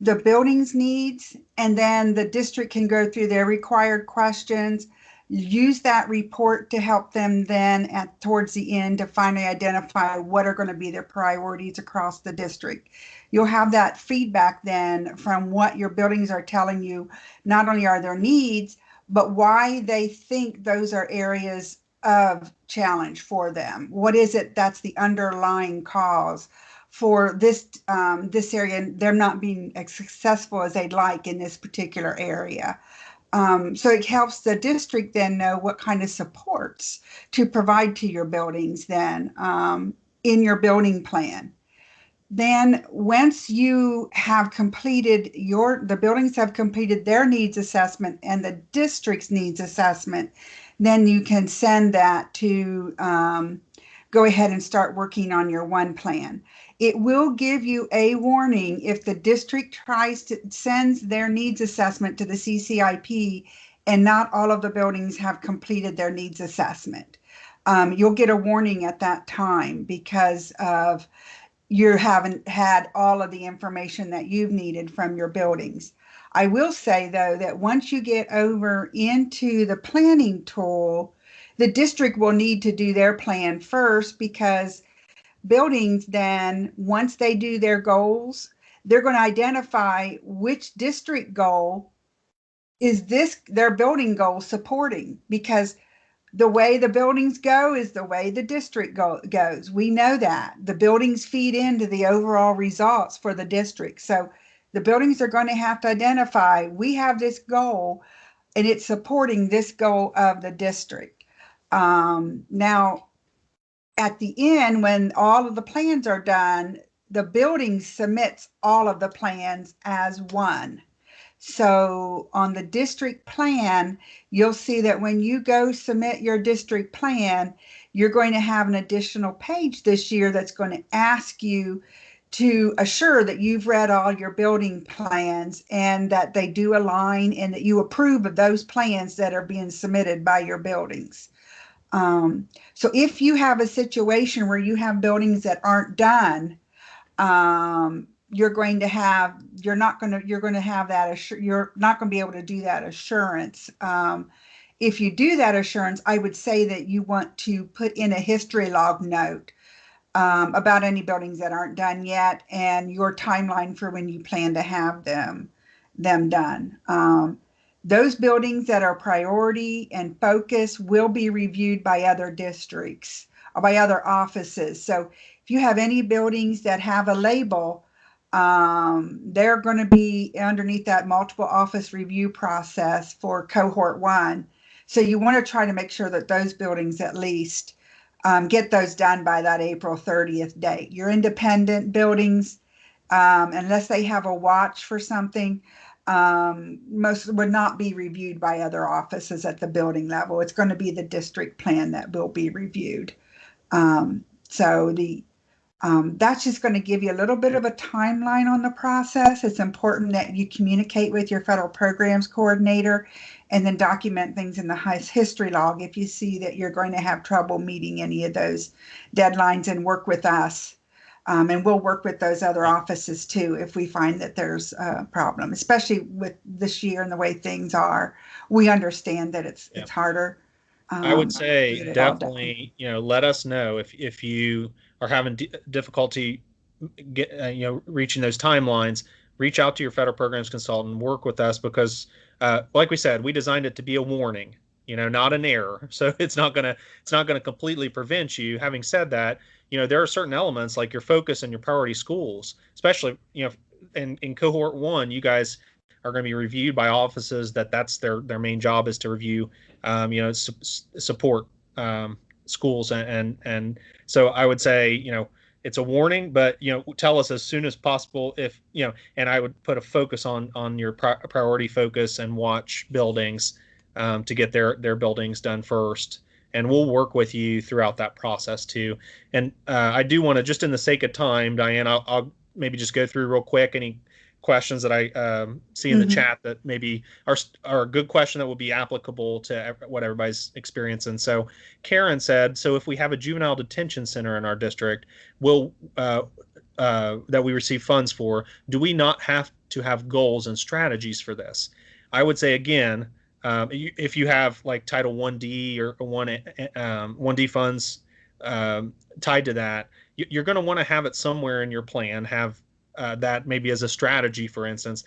the building's needs, and then the district can go through their required questions, use that report to help them then towards the end to finally identify what are going to be their priorities across the district. You'll have that feedback then from what your buildings are telling you, not only are their needs, but why they think those are areas of challenge for them? What is it that's the underlying cause for this this area and them not being as successful as they'd like in this particular area? So it helps the district then know what kind of supports to provide to your buildings then in your building plan. Then once you have completed the buildings have completed their needs assessment and the district's needs assessment, then you can send that to go ahead and start working on your one plan. It will give you a warning if the district sends their needs assessment to the CCIP and not all of the buildings have completed their needs assessment. You'll get a warning at that time because of you haven't had all of the information that you've needed from your buildings. I will say, though, that once you get over into the planning tool, the district will need to do their plan first because buildings then, once they do their goals, they're going to identify which district goal is their building goal supporting, because the way the buildings go is the way the district goes. We know that. The buildings feed into the overall results for the district. So the buildings are going to have to identify, we have this goal and it's supporting this goal of the district. Now, at the end, when all of the plans are done, the building submits all of the plans as one. So on the district plan, you'll see that when you go submit your district plan, you're going to have an additional page this year that's going to ask you to assure that you've read all your building plans and that they do align and that you approve of those plans that are being submitted by your buildings. So if you have a situation where you have buildings that aren't done, you're not going to have you're not going to be able to do that assurance. If you do that assurance, I would say that you want to put in a history log note about any buildings that aren't done yet and your timeline for when you plan to have them done. Those buildings that are priority and focus will be reviewed by other districts or by other offices. So if you have any buildings that have a label, they're going to be underneath that multiple office review process for cohort 1. So you want to try to make sure that those buildings at least get those done by that April 30th date. Your independent buildings, unless they have a watch for something, most would not be reviewed by other offices at the building level. It's going to be the district plan that will be reviewed. That's just going to give you a little bit of a timeline on the process. It's important that you communicate with your federal programs coordinator and then document things in the history log if you see that you're going to have trouble meeting any of those deadlines, and work with us. And we'll work with those other offices too if we find that there's a problem, especially with this year and the way things are. We understand that it's harder. I would say definitely, let us know if you are having difficulty reaching those timelines. Reach out to your federal programs consultant, work with us, because like we said, we designed it to be a warning, not an error. So it's not gonna completely prevent you. Having said that, there are certain elements like your focus and your priority schools, especially, in cohort 1, you guys are going to be reviewed by offices that's their main job is to review, support schools. And so I would say, it's a warning, but, tell us as soon as possible if, and I would put a focus on your priority focus and watch buildings to get their buildings done first. And we'll work with you throughout that process too. And I do want to, just in the sake of time, Diane, I'll maybe just go through real quick any questions that I see in the chat that maybe are a good question that will be applicable to what everybody's experiencing. So Karen said, so if we have a juvenile detention center in our district, that we receive funds for, do we not have to have goals and strategies for this? I would say, again, if you have like Title 1D or 1D funds tied to that, you're going to want to have it somewhere in your plan, have that maybe as a strategy. For instance,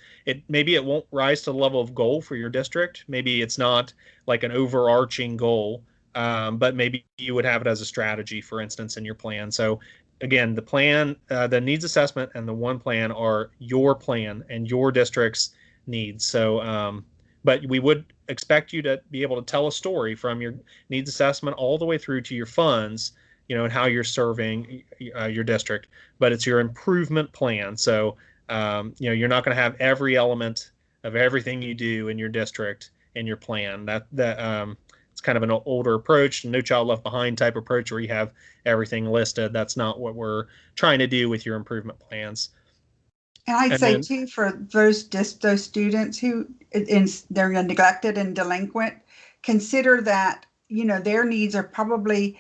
maybe it won't rise to the level of goal for your district. Maybe it's not like an overarching goal, but maybe you would have it as a strategy, for instance, in your plan. So again, the plan, the needs assessment and the one plan are your plan and your district's needs. So, but we would expect you to be able to tell a story from your needs assessment all the way through to your funds, and how you're serving your district. But it's your improvement plan. So, you're not going to have every element of everything you do in your district in your plan. That it's kind of an older approach, No Child Left Behind type approach where you have everything listed. That's not what we're trying to do with your improvement plans. And I'd And say then- too, for those students who they're neglected and delinquent, consider that, their needs are probably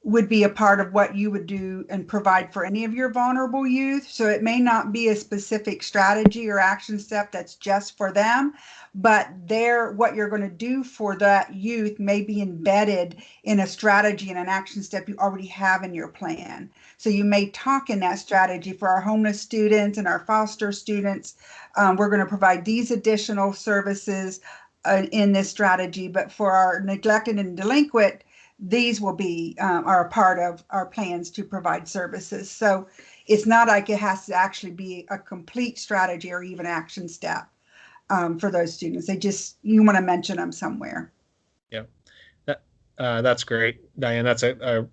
would be a part of what you would do and provide for any of your vulnerable youth. So it may not be a specific strategy or action step that's just for them, but what you're going to do for that youth may be embedded in a strategy and an action step you already have in your plan. So you may talk in that strategy for our homeless students and our foster students. We're going to provide these additional services in this strategy, but for our neglected and delinquent, these will be are a part of our plans to provide services. So it's not like it has to actually be a complete strategy or even action step for those students. You want to mention them somewhere. Yeah, that's great, Diane. That's a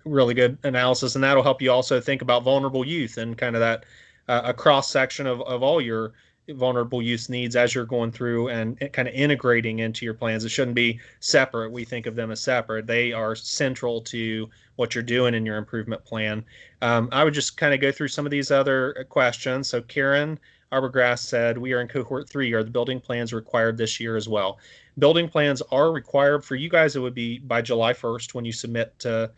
really good analysis, and that'll help you also think about vulnerable youth and kind of that a cross section of all your vulnerable youth needs as you're going through and kind of integrating into your plans. It shouldn't be separate. We think of them as separate. They are central to what you're doing in your improvement plan. I would just kind of go through some of these other questions. So Karen Arborgrass said, we are in cohort 3. Are the building plans required this year as well? Building plans are required for you guys. It would be by July 1st when you submit to,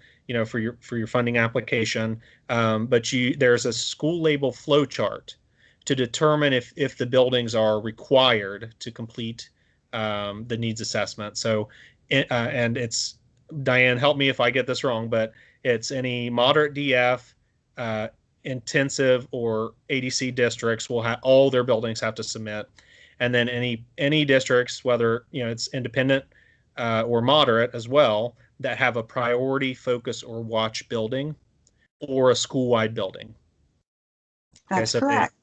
for your funding application. But there's a school label flow chart to determine if the buildings are required to complete the needs assessment. So, and it's, Diane, help me if I get this wrong, but it's any moderate DF, intensive or ADC districts will have all their buildings have to submit. And then any districts, whether it's independent or moderate as well, that have a priority focus or watch building or a school-wide building. That's correct.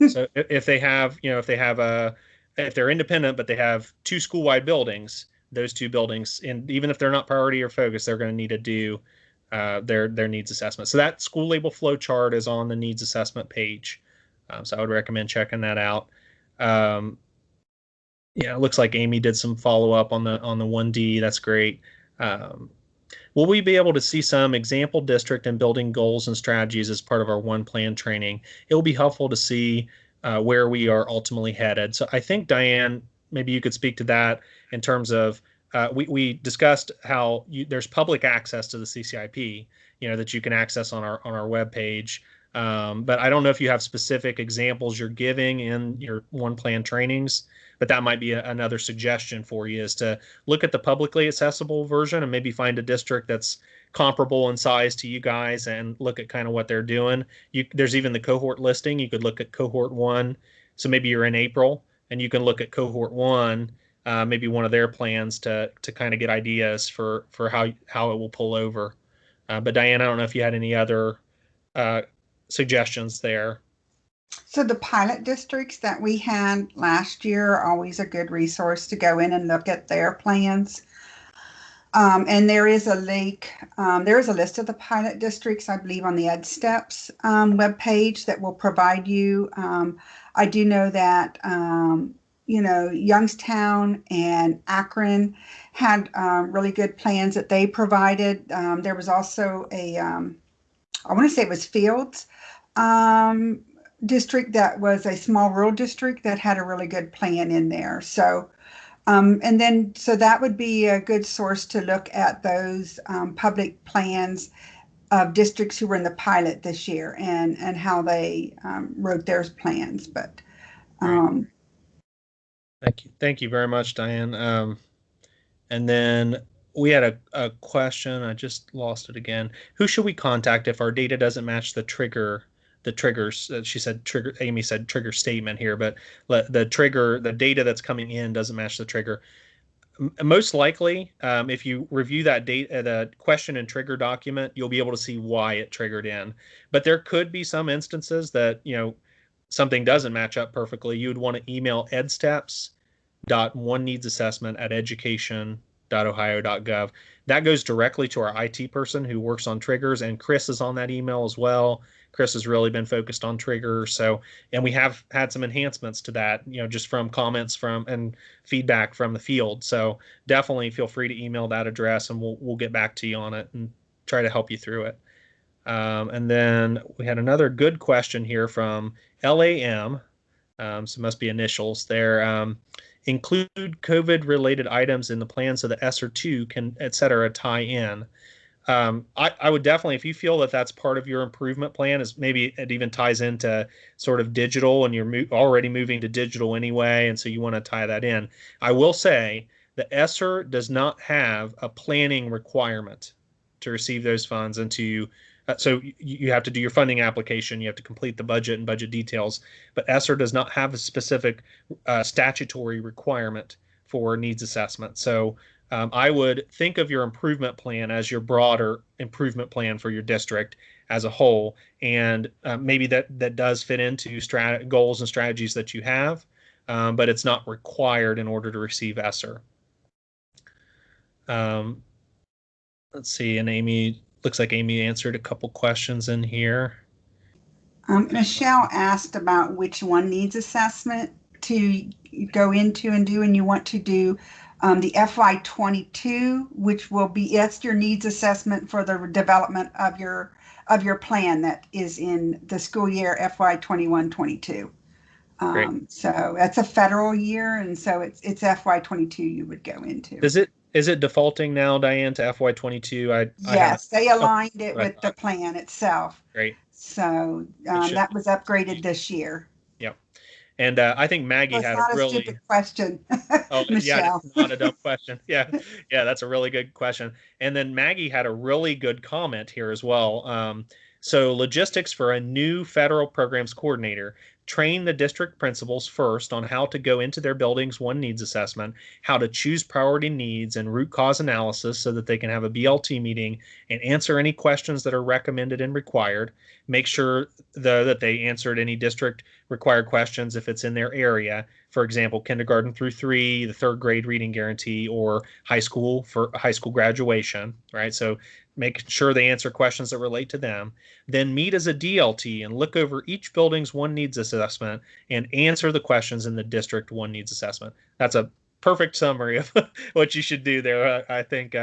So if they have, if they're independent, but they have 2 school-wide buildings, those 2 buildings, and even if they're not priority or focus, they're going to need to do their needs assessment. So that school label flow chart is on the needs assessment page. So I would recommend checking that out. It looks like Amy did some follow up on the 1D. That's great. Will we be able to see some example district and building goals and strategies as part of our one plan training? It will be helpful to see where we are ultimately headed. So I think, Diane, maybe you could speak to that in terms of we discussed how there's public access to the CCIP, that you can access on our webpage. But I don't know if you have specific examples you're giving in your one plan trainings, but that might be another suggestion for you, is to look at the publicly accessible version and maybe find a district that's comparable in size to you guys and look at kind of what they're doing. There's even the cohort listing. You could look at cohort 1. So maybe you're in April and you can look at cohort 1, maybe one of their plans to kind of get ideas for how it will pull over. But Diane, I don't know if you had any other suggestions there. So the pilot districts that we had last year are always a good resource to go in and look at their plans. And there is a link, there is a list of the pilot districts, I believe, on the Ed Steps webpage that will provide you. I do know that, Youngstown and Akron had really good plans that they provided. There was also I want to say it was Fields district that was a small rural district that had a really good plan in there. So, so that would be a good source to look at those public plans of districts who were in the pilot this year and how they wrote their plans. But Thank you very much, Diane. And then we had a question. I just lost it again. Who should we contact if our data doesn't match the triggers? She said trigger. Amy said trigger statement here, but the data that's coming in doesn't match the trigger. Most likely, if you review that the question and trigger document, you'll be able to see why it triggered in. But there could be some instances that, something doesn't match up perfectly. You would want to email edsteps.oneneedsassessment@education.ohio.gov. That goes directly to our IT person who works on triggers, and Chris is on that email as well. Chris has really been focused on triggers. So, and we have had some enhancements to that, just from comments from and feedback from the field. So definitely feel free to email that address, and we'll get back to you on it and try to help you through it. And then we had another good question here from LAM. So it must be initials there. Include COVID-related items in the plan so that ESSER 2 can, et cetera, tie in. I would definitely, if you feel that that's part of your improvement plan, is maybe it even ties into sort of digital, and you're already moving to digital anyway, and so you want to tie that in. I will say the ESSER does not have a planning requirement to receive those funds, and so you have to do your funding application, you have to complete the budget and budget details, but ESSER does not have a specific statutory requirement for needs assessment. So I would think of your improvement plan as your broader improvement plan for your district as a whole, and maybe that does fit into goals and strategies that you have, but it's not required in order to receive ESSER. Let's see, and looks like Amy answered a couple questions in here. Michelle asked about which one needs assessment to go into and do, and you want to do the FY22, which will be your needs assessment for the development of your plan that is in the school year FY21-22. So that's a federal year, and so it's FY22 you would go into. Is it defaulting now, Diane, to FY22? Yes, they aligned it with the plan itself. Great. So that was upgraded this year. Yep. And I think Maggie had a really stupid question. Oh, Michelle. yeah, it's not a dumb question. Yeah, that's a really good question. And then Maggie had a really good comment here as well. So logistics for a new federal programs coordinator. Train the district principals first on how to go into their building's one needs assessment, how to choose priority needs and root cause analysis so that they can have a BLT meeting and answer any questions that are recommended and required. Make sure that they answered any district required questions if it's in their area. For example, kindergarten through 3, the 3rd grade reading guarantee, or high school for high school graduation, right? So make sure they answer questions that relate to them. Then meet as a DLT and look over each building's one needs assessment and answer the questions in the district one needs assessment. That's a perfect summary of what you should do there. I think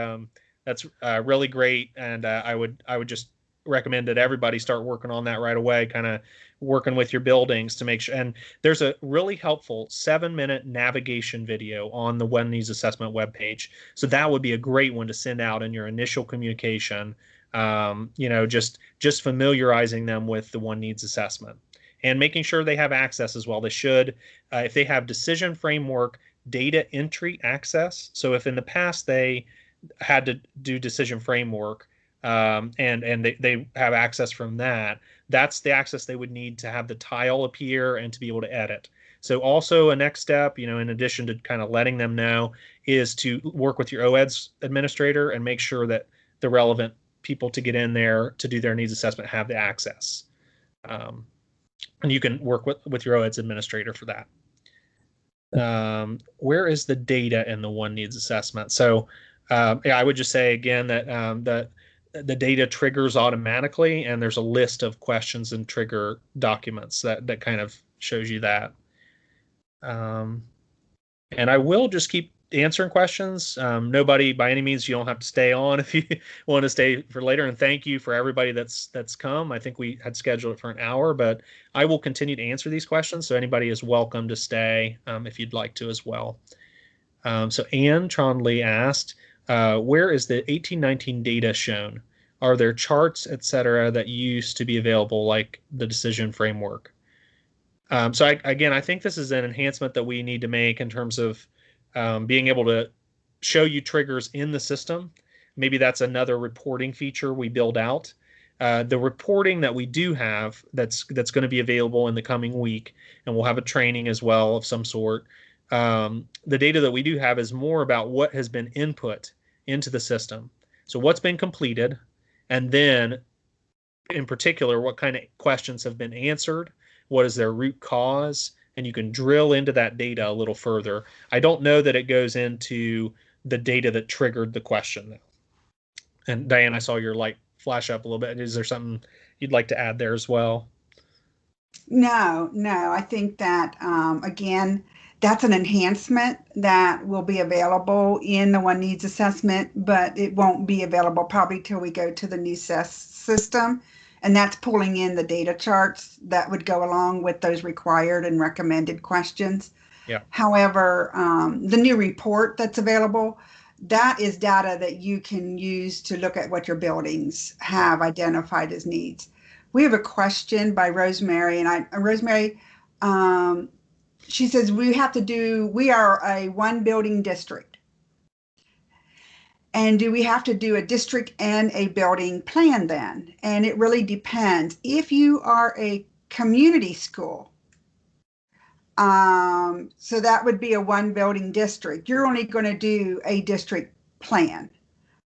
that's really great, and I would just recommend that everybody start working on that right away, kind of working with your buildings to make sure. And there's a really helpful 7-minute navigation video on the one needs assessment webpage. So that would be a great one to send out in your initial communication. Just familiarizing them with the one needs assessment and making sure they have access as well. They should, if they have decision framework data entry access. So if in the past they had to do decision framework, and they have access from that, that's the access they would need to have the tile appear and to be able to edit. So also a next step, in addition to kind of letting them know, is to work with your OEDS administrator and make sure that the relevant people to get in there to do their needs assessment have the access. And you can work with your OEDS administrator for that. Where is the data in the one needs assessment? So I would just say again that the data triggers automatically, and there's a list of questions and trigger documents that kind of shows you that. And I will just keep answering questions. Nobody, by any means, you don't have to stay on if you want to stay for later. And thank you for everybody that's come. I think we had scheduled it for an hour, but I will continue to answer these questions. So anybody is welcome to stay if you'd like to as well. So Anne Tronley asked, where is the 1819 data shown? Are there charts, etc., that used to be available, like the decision framework? So I think this is an enhancement that we need to make in terms of being able to show you triggers in the system. Maybe that's another reporting feature we build out. The reporting that we do have that's going to be available in the coming week, and we'll have a training as well of some sort. The data that we do have is more about what has been input into the system. So what's been completed, and then in particular, what kind of questions have been answered, what is their root cause, and you can drill into that data a little further. I don't know that it goes into the data that triggered the question, though. And Diane, I saw your light flash up a little bit. Is there something you'd like to add there as well? No, I think that, again, that's an enhancement that will be available in the One Needs Assessment, but it won't be available probably till we go to the new system. And that's pulling in the data charts that would go along with those required and recommended questions. Yeah. However, the new report that's available, that is data that you can use to look at what your buildings have identified as needs. We have a question by Rosemary, and Rosemary, she says we are a one building district. And do we have to do a district and a building plan then? And it really depends. If you are a community school, so that would be a one building district, you're only going to do a district plan.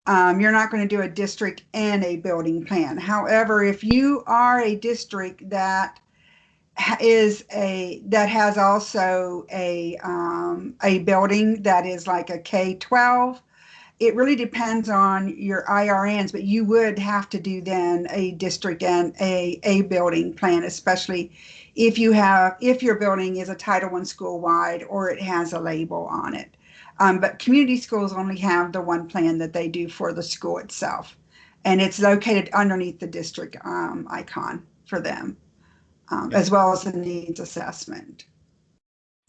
You're not going to do a district and a building plan. However, if you are a district that has also a building that is like a K-12, it really depends on your IRNs, but you would have to do then a district and a building plan, especially if your building is a Title I school wide or it has a label on it. But community schools only have the one plan that they do for the school itself. And it's located underneath the district icon for them, as well as the needs assessment.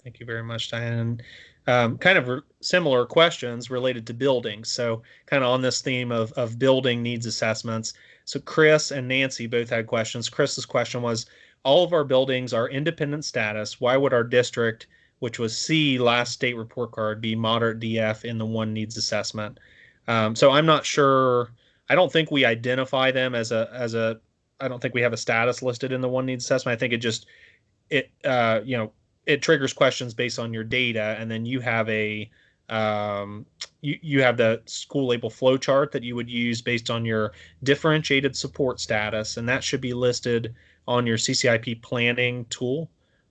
Thank you very much, Diane. Kind of similar questions related to buildings. So kind of on this theme of building needs assessments. So Chris and Nancy both had questions. Chris's question was, all of our buildings are independent status. Why would our district, which was C last state report card, be moderate DF in the one needs assessment? So I'm not sure. I don't think we identify them as a. I don't think we have a status listed in the one needs assessment. I think it triggers questions based on your data, and then you have you have the school label flow chart that you would use based on your differentiated support status, and that should be listed on your CCIP planning tool.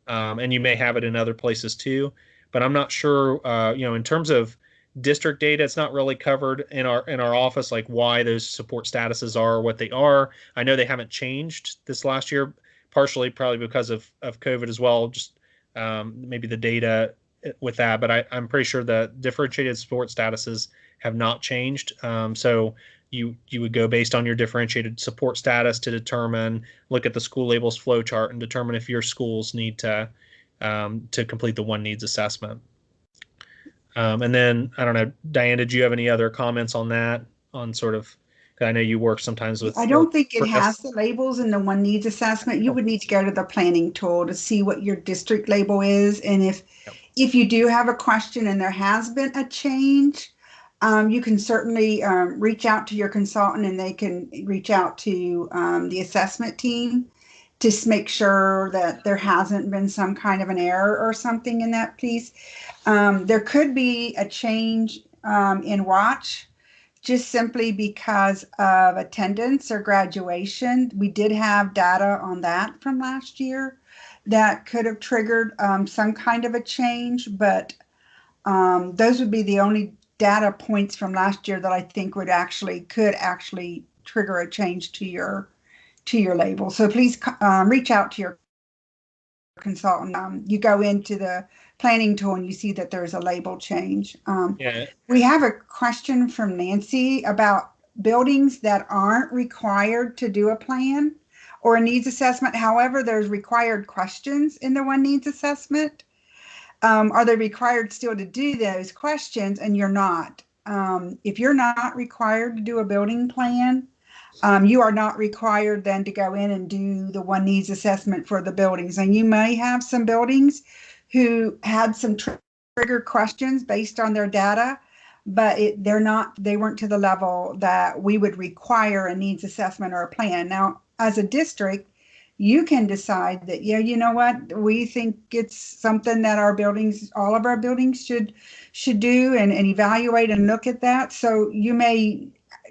And you may have it in other places too, but I'm not sure. In terms of district data, it's not really covered in our office, like why those support statuses are what they are. I know they haven't changed this last year, partially probably because of COVID as well. Just maybe the data with that, but I'm pretty sure the differentiated support statuses have not changed. So you would go based on your differentiated support status to look at the school labels flow chart and determine if your schools need to complete the one needs assessment. And then, I don't know, Diane, did you have any other comments on that? On sort of, I know you work sometimes with. I don't think it has the labels in the one needs assessment. You would need to go to the planning tool to see what your district label is. And if you do have a question and there has been a change, you can certainly reach out to your consultant, and they can reach out to the assessment team to make sure that there hasn't been some kind of an error or something in that piece. There could be a change in watch, just simply because of attendance or graduation. We did have data on that from last year that could have triggered some kind of a change, but those would be the only data points from last year that I think could actually trigger a change to your label. So please reach out to your consultant. You go into the planning tool and you see that there's a label change. We have a question from Nancy about buildings that aren't required to do a plan or a needs assessment. However, there's required questions in the one needs assessment. Are they required still to do those questions, and you're not? If you're not required to do a building plan, you are not required then to go in and do the one needs assessment for the buildings. And you may have some buildings who had some trigger questions based on their data, but they weren't to the level that we would require a needs assessment or a plan. Now, as a district, you can decide that, yeah, you know what, we think it's something that our buildings, all of our buildings should do, and evaluate and look at that. So you may,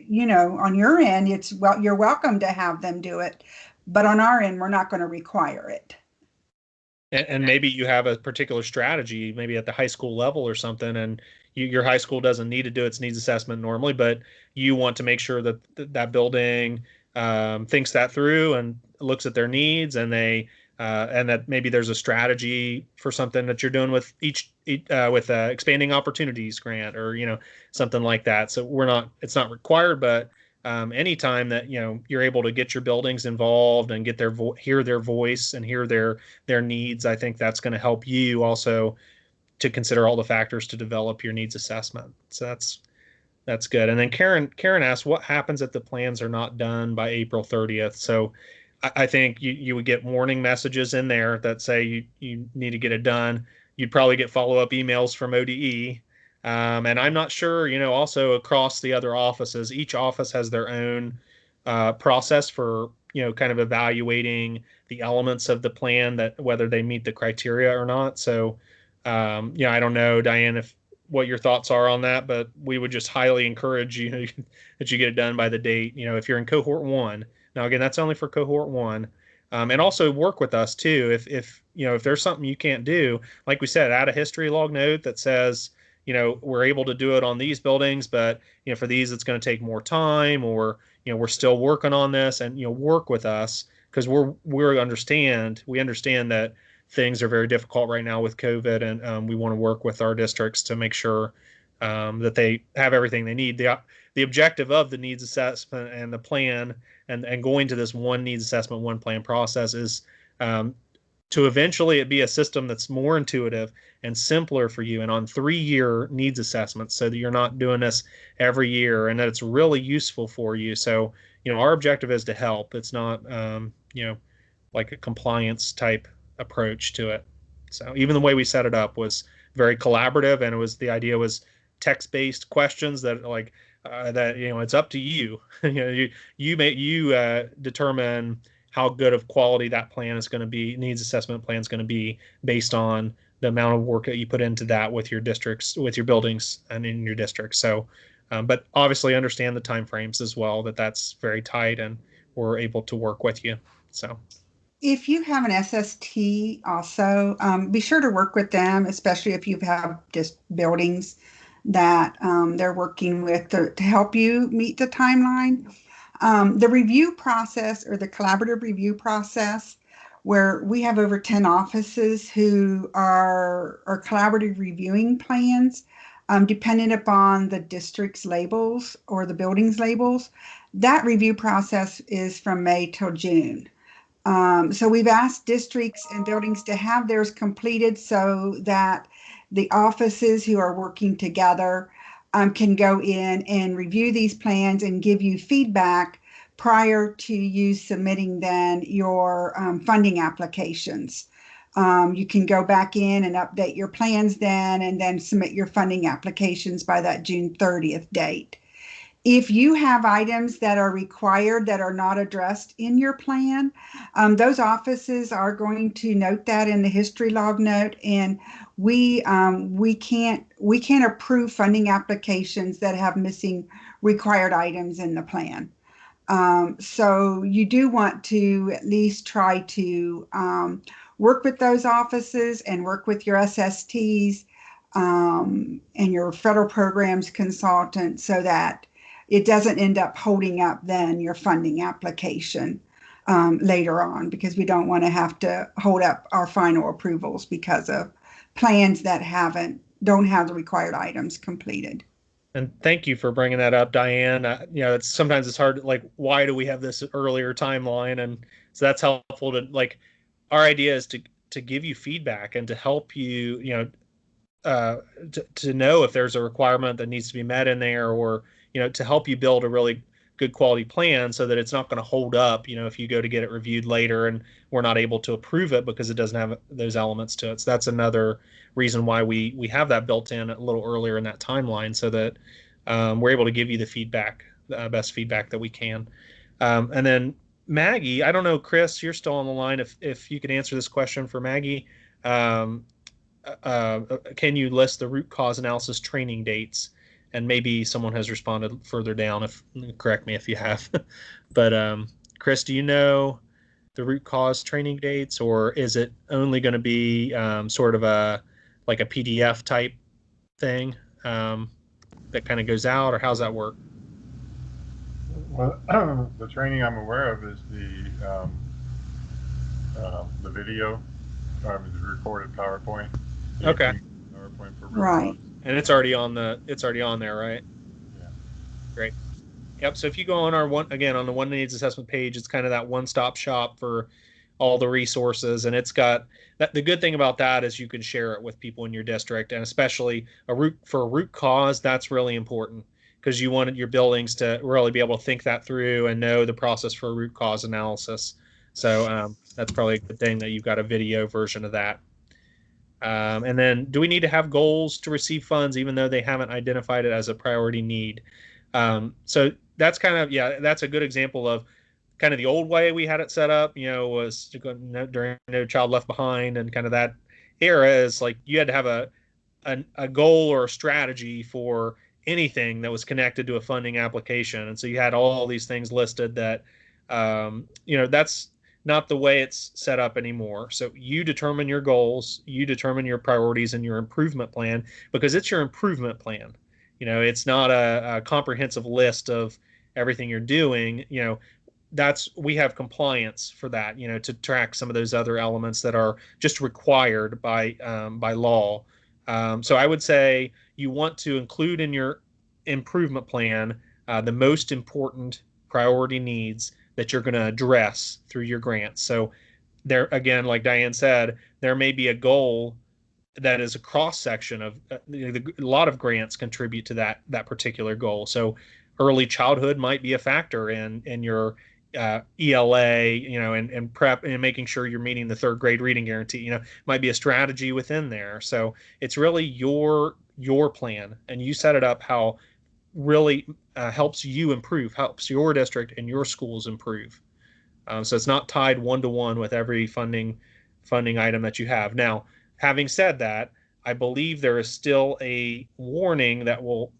on your end, well, you're welcome to have them do it, but on our end, we're not going to require it. And maybe you have a particular strategy, maybe at the high school level or something, and your high school doesn't need to do its needs assessment normally, but you want to make sure that that building thinks that through and looks at their needs, and and that maybe there's a strategy for something that you're doing with with expanding opportunities grant, or something like that. So it's not required, but anytime that you're able to get your buildings involved and get hear their voice and hear their needs, I think that's going to help you also to consider all the factors to develop your needs assessment. So that's good. And then Karen asked, what happens if the plans are not done by April 30th? So I think you would get warning messages in there that say you need to get it done. You'd probably get follow-up emails from ODE. And I'm not sure, also across the other offices, each office has their own process for, kind of evaluating the elements of the plan, that whether they meet the criteria or not. So, I don't know, Diane, what your thoughts are on that, but we would just highly encourage you that you get it done by the date. If you're in cohort 1, now again, that's only for cohort 1, and also work with us too. If there's something you can't do, like we said, add a history log note that says, we're able to do it on these buildings, but for these it's going to take more time, or we're still working on this, and work with us, because we understand that things are very difficult right now with COVID, and we want to work with our districts to make sure that they have everything they need. The objective of the needs assessment and the plan, and going to this one needs assessment, one plan process is to eventually it be a system that's more intuitive and simpler for you, and on 3-year needs assessments, so that you're not doing this every year, and that it's really useful for you. So our objective is to help. It's not like a compliance type approach to it. So even the way we set it up was very collaborative, and the idea was text-based questions that it's up to you. You determine how good of quality that plan is going to be, needs assessment plan is going to be, based on the amount of work that you put into that with your districts, with your buildings, and in your district. So, but obviously understand the timeframes as well, that's very tight, and we're able to work with you. So. If you have an SST also, be sure to work with them, especially if you have just buildings that they're working with to help you meet the timeline. The review process, or the collaborative review process, where we have over 10 offices who are collaborative reviewing plans, depending upon the district's labels or the building's labels, that review process is from May till June. So we've asked districts and buildings to have theirs completed so that the offices who are working together can go in and review these plans and give you feedback prior to you submitting then your funding applications. You can go back in and update your plans then, and then submit your funding applications by that June 30th date. If you have items that are required that are not addressed in your plan, those offices are going to note that in the history log note, and we can't approve funding applications that have missing required items in the plan. So you do want to at least try to work with those offices and work with your SSTs and your federal programs consultant, so that it doesn't end up holding up then your funding application later on, because we don't want to have to hold up our final approvals because of plans that don't have the required items completed. And thank you for bringing that up, Diane. Sometimes it's hard, like, why do we have this earlier timeline? And so that's helpful our idea is to give you feedback and to help you, to know if there's a requirement that needs to be met in there, or to help you build a really good quality plan, so that it's not going to hold up, if you go to get it reviewed later and we're not able to approve it because it doesn't have those elements to it. So that's another reason why we have that built in a little earlier in that timeline, so that we're able to give you the feedback, the best feedback that we can. And then Maggie, I don't know, Chris, you're still on the line. If you could answer this question for Maggie, um, can you list the root cause analysis training dates? And maybe someone has responded further down. If correct me if you have, but Chris, do you know the root cause training dates, or is it only going to be sort of a like a PDF type thing that kind of goes out, or how's that work? Well, the training I'm aware of is the video, the recorded PowerPoint. Okay. PowerPoint for Right. And it's already on there, right? Yeah. Great. Yep. So if you go on our on the One Needs Assessment page, it's kind of that one-stop shop for all the resources, and it's got that. The good thing about that is you can share it with people in your district, and especially for a root cause, that's really important because you wanted your buildings to really be able to think that through and know the process for a root cause analysis. So that's probably a good thing that you've got a video version of that. And then, do we need to have goals to receive funds even though they haven't identified it as a priority need? So that's that's a good example of kind of the old way we had it set up, was to go during No Child Left Behind and kind of that era is like you had to have a goal or a strategy for anything that was connected to a funding application. And so you had all these things listed that, that's not the way it's set up anymore. So you determine your goals, you determine your priorities and your improvement plan because it's your improvement plan. It's not a comprehensive list of everything you're doing. We have compliance for that, to track some of those other elements that are just required by law. So I would say you want to include in your improvement plan the most important priority needs that you're going to address through your grants. So there, again, like Diane said, there may be a goal that is a cross section of a lot of grants contribute to that particular goal. So early childhood might be a factor in your ELA, and prep and making sure you're meeting the third grade reading guarantee, might be a strategy within there. So it's really your plan, and you set it up how really helps you improve, helps your district and your schools improve. So it's not tied one-to-one with every funding item that you have. Now, having said that, I believe there is still a warning that will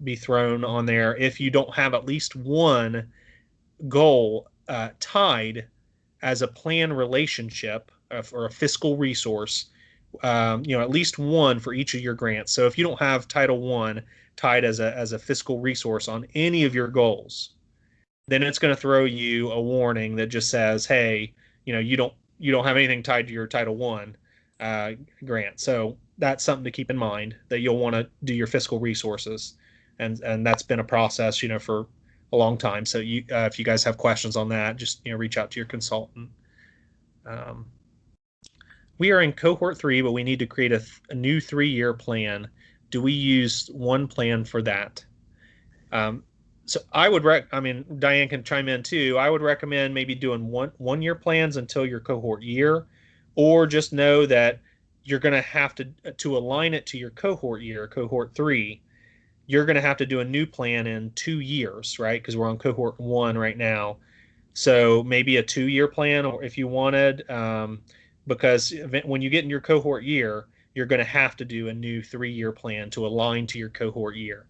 be thrown on there if you don't have at least one goal tied as a plan relationship or a fiscal resource, at least one for each of your grants. So if you don't have Title I tied as a fiscal resource on any of your goals, then it's going to throw you a warning that just says, hey, you don't have anything tied to your Title I grant. So that's something to keep in mind, that you'll want to do your fiscal resources, and that's been a process, for a long time. So if you guys have questions on that, just reach out to your consultant. We are in cohort 3, but we need to create a new 3-year plan. Do we use one plan for that? So I would Diane can chime in too. I would recommend maybe doing one-year plans until your cohort year, or just know that you're going to have to align it to your cohort year, cohort 3. You're going to have to do a new plan in 2 years, right? Because we're on cohort 1 right now. So maybe a 2-year plan, or if you wanted, because when you get in your cohort year, you're going to have to do a new 3-year plan to align to your cohort year.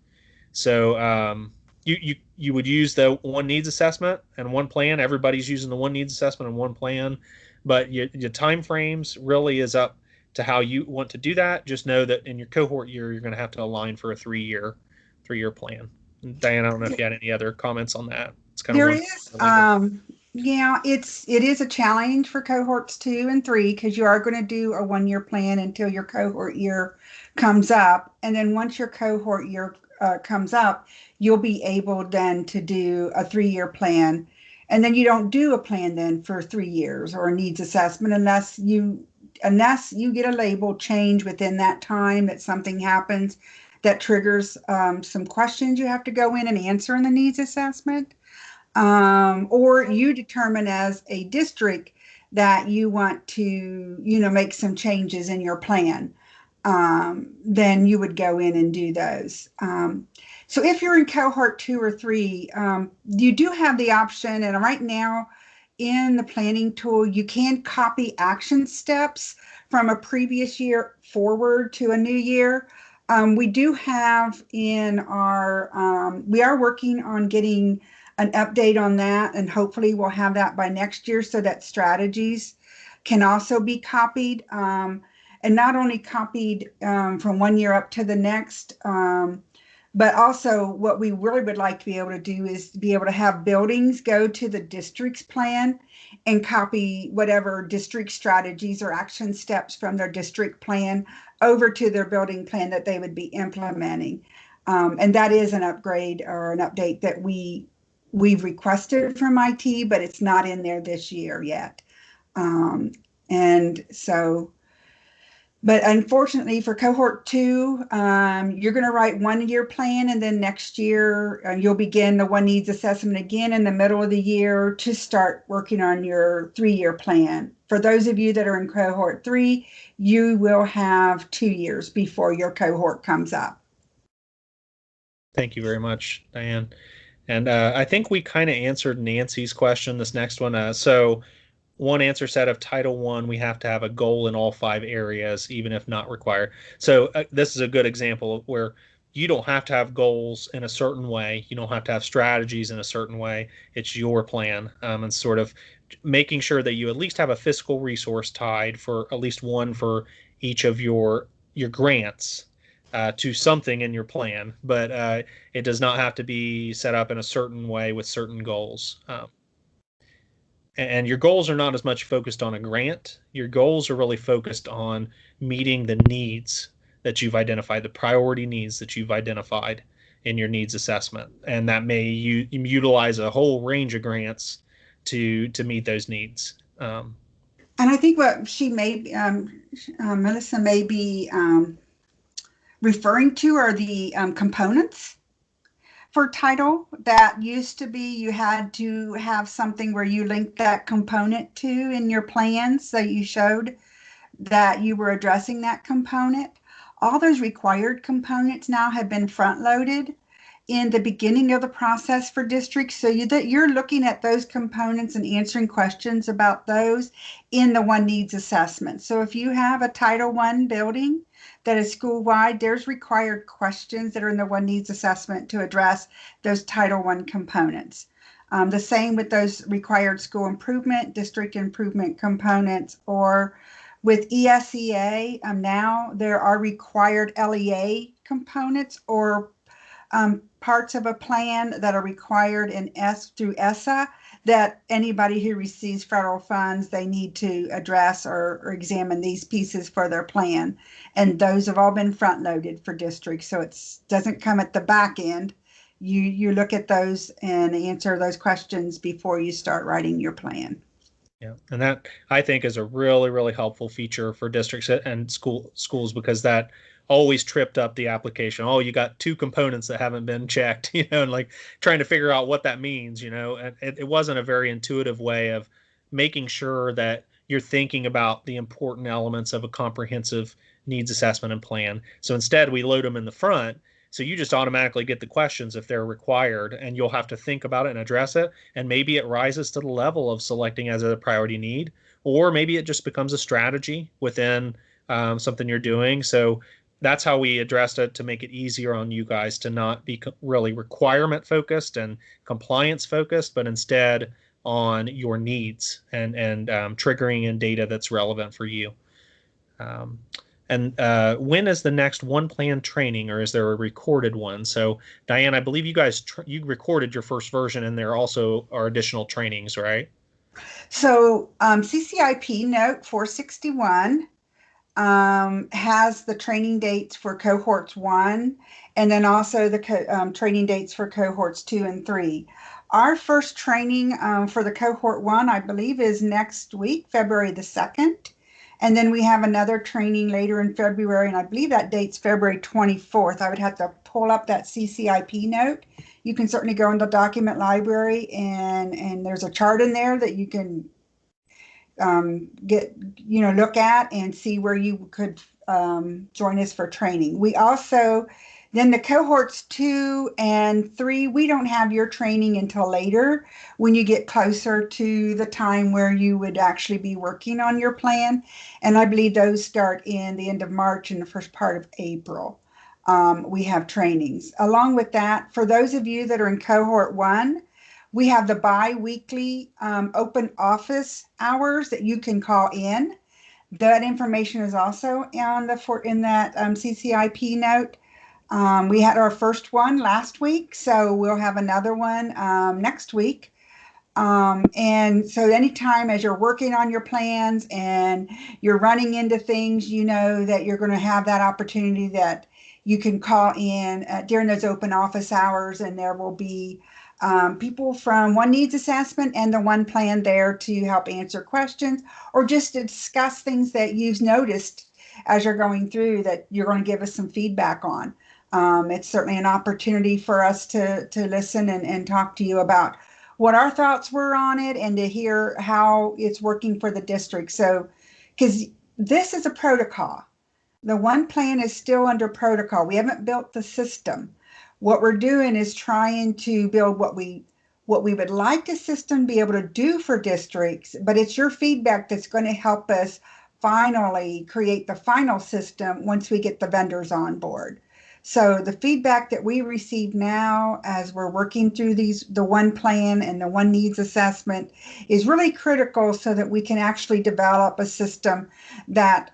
So you would use the one needs assessment and one plan. Everybody's using the one needs assessment and one plan, but your time frames really is up to how you want to do that. Just know that in your cohort year, you're going to have to align for a 3-year plan. And Diane, I don't know if you had any other comments on that. It's kind There of is, yeah, it is a challenge for cohorts 2 and 3 because you are going to do a 1-year plan until your cohort year comes up, and then once your cohort year comes up, you'll be able then to do a 3-year plan, and then you don't do a plan then for 3 years or a needs assessment unless you get a label change within that time, that something happens that triggers some questions you have to go in and answer in the needs assessment. Or you determine as a district that you want to, make some changes in your plan, then you would go in and do those. So if you're in cohort 2 or 3, you do have the option, and right now in the planning tool, you can copy action steps from a previous year forward to a new year. We do have in our, we are working on getting an update on that, and hopefully we'll have that by next year so that strategies can also be copied, and not only copied from one year up to the next, but also what we really would like to be able to do is be able to have buildings go to the district's plan and copy whatever district strategies or action steps from their district plan over to their building plan that they would be implementing. And that is an upgrade or an update that we've requested from IT, but it's not in there this year yet. And so, but unfortunately for cohort 2, you're going to write 1 year plan, and then next year you'll begin the one needs assessment again in the middle of the year to start working on your 3-year plan. For those of you that are in cohort 3, you will have 2 years before your cohort comes up. Thank you very much, Diane. And I think we kind of answered Nancy's question, this next one. So one answer said of Title I, we have to have a goal in all 5 areas, even if not required. So this is a good example of where you don't have to have goals in a certain way. You don't have to have strategies in a certain way. It's your plan, and sort of making sure that you at least have a fiscal resource tied for at least one for each of your grants to something in your plan, but it does not have to be set up in a certain way with certain goals. And your goals are not as much focused on a grant. Your goals are really focused on meeting the needs that you've identified, the priority needs that you've identified in your needs assessment. And that may utilize a whole range of grants to meet those needs. And I think what she may, Melissa may be referring to are the components for title. That used to be you had to have something where you linked that component to in your plans, so you showed that you were addressing that component. All those required components now have been front loaded in the beginning of the process for districts, so you're looking at those components and answering questions about those in the one needs assessment. So if you have a Title I building that is school-wide, there's required questions that are in the one needs assessment to address those Title I components. The same with those required school improvement, district improvement components, or with ESEA, now there are required LEA components or parts of a plan that are required in through ESSA that anybody who receives federal funds, they need to address or examine these pieces for their plan. And those have all been front loaded for districts. So it doesn't come at the back end. You look at those and answer those questions before you start writing your plan. Yeah, and that I think is a really, really helpful feature for districts and schools, because that always tripped up the application. Oh, you got 2 components that haven't been checked, and like trying to figure out what that means, and it wasn't a very intuitive way of making sure that you're thinking about the important elements of a comprehensive needs assessment and plan. So instead, we load them in the front. So you just automatically get the questions if they're required, and you'll have to think about it and address it. And maybe it rises to the level of selecting as a priority need, or maybe it just becomes a strategy within something you're doing. So that's how we addressed it, to make it easier on you guys to not be really requirement focused and compliance focused, but instead on your needs and triggering in data that's relevant for you. And when is the next one plan training, or is there a recorded one? So Diane, I believe you guys you recorded your first version, and there also are additional trainings, right? So CCIP note 461 has the training dates for cohorts 1, and then also the training dates for cohorts 2 and 3. Our first training for the cohort 1, I believe, is next week, February the 2nd. And then we have another training later in February, and I believe that date's February 24th. I would have to pull up that CCIP note. You can certainly go in the document library, and there's a chart in there that you can look at and see where you could join us for training. We also Then the cohorts 2 and 3, we don't have your training until later when you get closer to the time where you would actually be working on your plan. And I believe those start in the end of March and the first part of April. We have trainings. Along with that, for those of you that are in cohort 1, we have the bi-weekly open office hours that you can call in. That information is also in that CCIP note. We had our first one last week, so we'll have another one next week. And so anytime as you're working on your plans and you're running into things, you know that you're going to have that opportunity that you can call in during those open office hours, and there will be people from One Needs Assessment and the One Plan there to help answer questions or just to discuss things that you've noticed as you're going through that you're going to give us some feedback on. It's certainly an opportunity for us to listen and talk to you about what our thoughts were on it and to hear how it's working for the district. So, because this is a protocol. The One Plan is still under protocol. We haven't built the system. What we're doing is trying to build what we would like the system to be able to do for districts, but it's your feedback that's going to help us finally create the final system once we get the vendors on board. So the feedback that we receive now as we're working through the One Plan and the One Needs Assessment is really critical so that we can actually develop a system that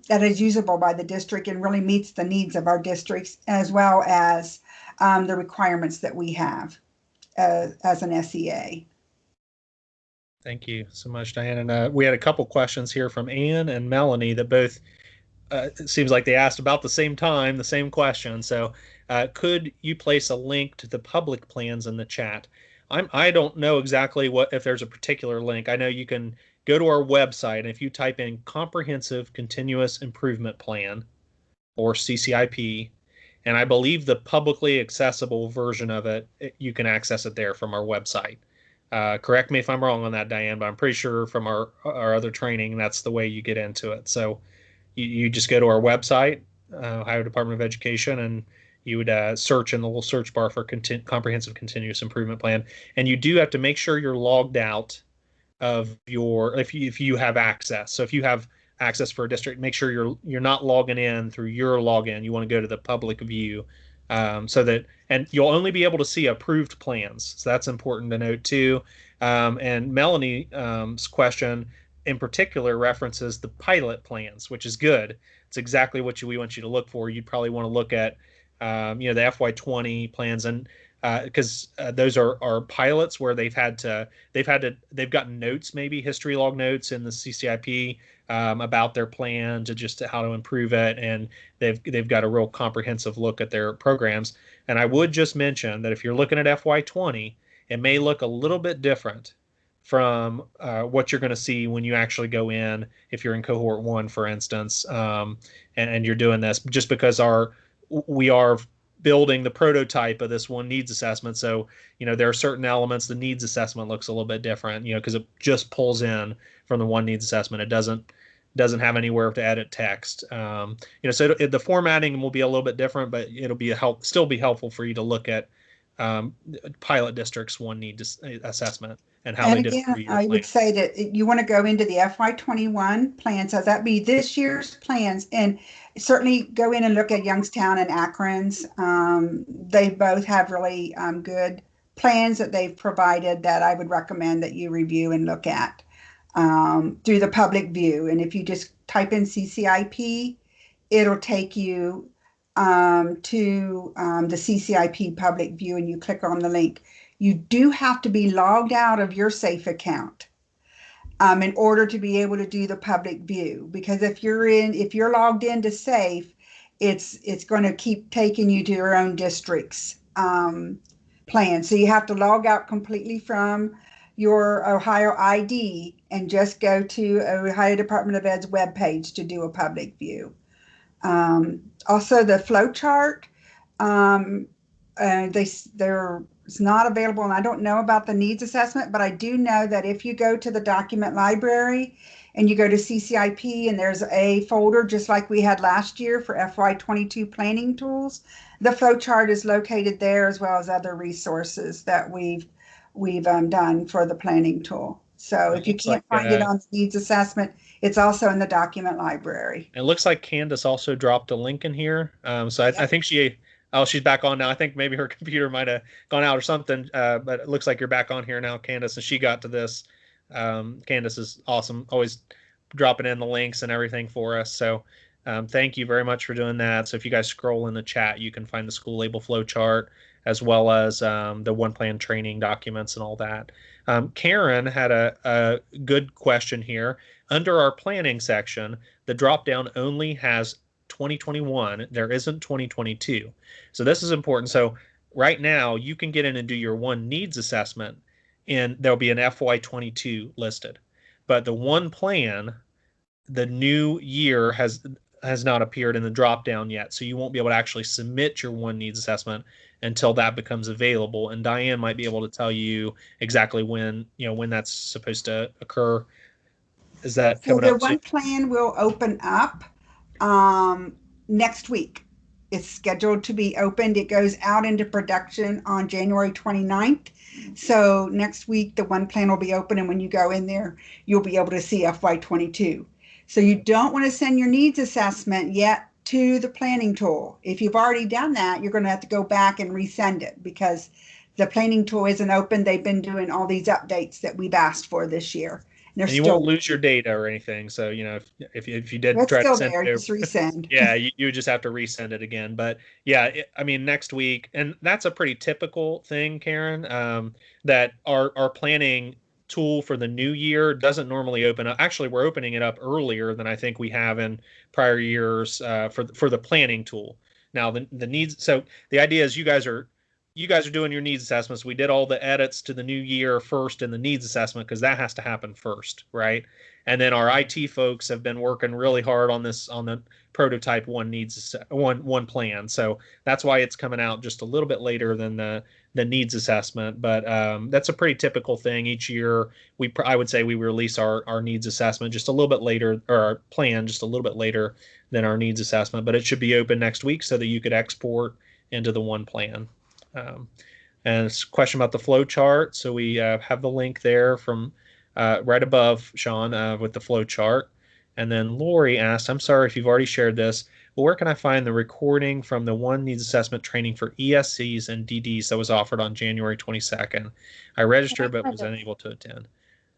is usable by the district and really meets the needs of our districts as well as the requirements that we have as an SEA. Thank you so much, Diane. And we had a couple questions here from Ann and Melanie that both it seems like they asked about the same time, the same question. So could you place a link to the public plans in the chat? I don't know exactly if there's a particular link. I know you can go to our website, and if you type in Comprehensive Continuous Improvement Plan or CCIP, and I believe the publicly accessible version of it, you can access it there from our website. Correct me if I'm wrong on that, Diane, but I'm pretty sure from our other training, that's the way you get into it. So you just go to our website, Ohio Department of Education, and you would search in the little search bar for Comprehensive Continuous Improvement Plan. And you do have to make sure you're logged out of if you have access. So if you have access for a district, make sure you're not logging in through your login. You want to go to the public view, and you'll only be able to see approved plans. So that's important to note too. And Melanie's question in particular references the pilot plans, which is good. It's exactly what we want you to look for. You'd probably want to look at the FY20 plans, and because those are pilots where they've gotten notes, maybe history log notes in the CCIP about their plan to how to improve it, and they've got a real comprehensive look at their programs. And I would just mention that if you're looking at FY20, it may look a little bit different from what you're going to see when you actually go in, if you're in cohort 1, for instance, and you're doing this, just because we are building the prototype of this One Needs Assessment. So, there are certain elements. The needs assessment looks a little bit different, because it just pulls in from the One Needs Assessment. It doesn't have anywhere to edit text. So the formatting will be a little bit different, but it'll be still be helpful for you to look at pilot districts One Needs Assessment and how they did it for your I would say that you want to go into the FY21 plans, so that'd be this year's plans, and certainly go in and look at Youngstown and Akron's. They both have really good plans that they've provided that I would recommend that you review and look at through the public view. And if you just type in CCIP, it'll take you to the CCIP public view, and you click on the link. You do have to be logged out of your SAFE account in order to be able to do the public view, because if you're logged into SAFE, it's going to keep taking you to your own district's plan. So you have to log out completely from your Ohio ID and just go to Ohio Department of Ed's webpage to do a public view. Also, the flow chart, it's not available, and I don't know about the needs assessment, but I do know that if you go to the document library and you go to CCIP, and there's a folder just like we had last year for FY22 planning tools. The flowchart is located there, as well as other resources that we've done for the planning tool. So if you can't find it on the needs assessment, it's also in the document library. It looks like Candace also dropped a link in here. So I think she's back on now. I think maybe her computer might have gone out or something, but it looks like you're back on here now, Candace, and she got to this. Candace is awesome, always dropping in the links and everything for us. So thank you very much for doing that. So if you guys scroll in the chat, you can find the school label flow chart, as well as the one plan training documents and all that. Karen had a good question here. Under our planning section, the drop-down only has 2021. There isn't 2022. So this is important. So right now, you can get in and do your one needs assessment, and there'll be an FY22 listed. But the one plan, the new year has not appeared in the drop-down yet. So you won't be able to actually submit your one needs assessment until that becomes available. And Diane might be able to tell you exactly when that's supposed to occur. Is that coming up? So the one plan will open up next week. It's scheduled to be opened. It goes out into production on January 29th. So next week, the one plan will be open. And when you go in there, you'll be able to see FY22. So you don't want to send your needs assessment yet to the planning tool. If you've already done that, you're going to have to go back and resend it, because the planning tool isn't open. They've been doing all these updates that we've asked for this year. And you won't lose your data or anything. So, if you did try to send it, just resend. Yeah, you just have to resend it again. But yeah, next week, and that's a pretty typical thing, Karen, that our planning tool for the new year doesn't normally open up. Actually, we're opening it up earlier than I think we have in prior years for the planning tool. Now the needs. So the idea is you guys are doing your needs assessments. We did all the edits to the new year first in the needs assessment, because that has to happen first, right? And then our IT folks have been working really hard on the prototype one plan. So that's why it's coming out just a little bit later than the needs assessment. But that's a pretty typical thing each year. I would say we release our needs assessment just a little bit later, or our plan just a little bit later than our needs assessment. But it should be open next week so that you could export into the one plan. And it's a question about the flow chart. So we have the link there from right above Sean with the flow chart. And then Lori asked, I'm sorry if you've already shared this, but where can I find the recording from the one needs assessment training for ESCs and DDs that was offered on January 22nd? I registered but was unable to attend.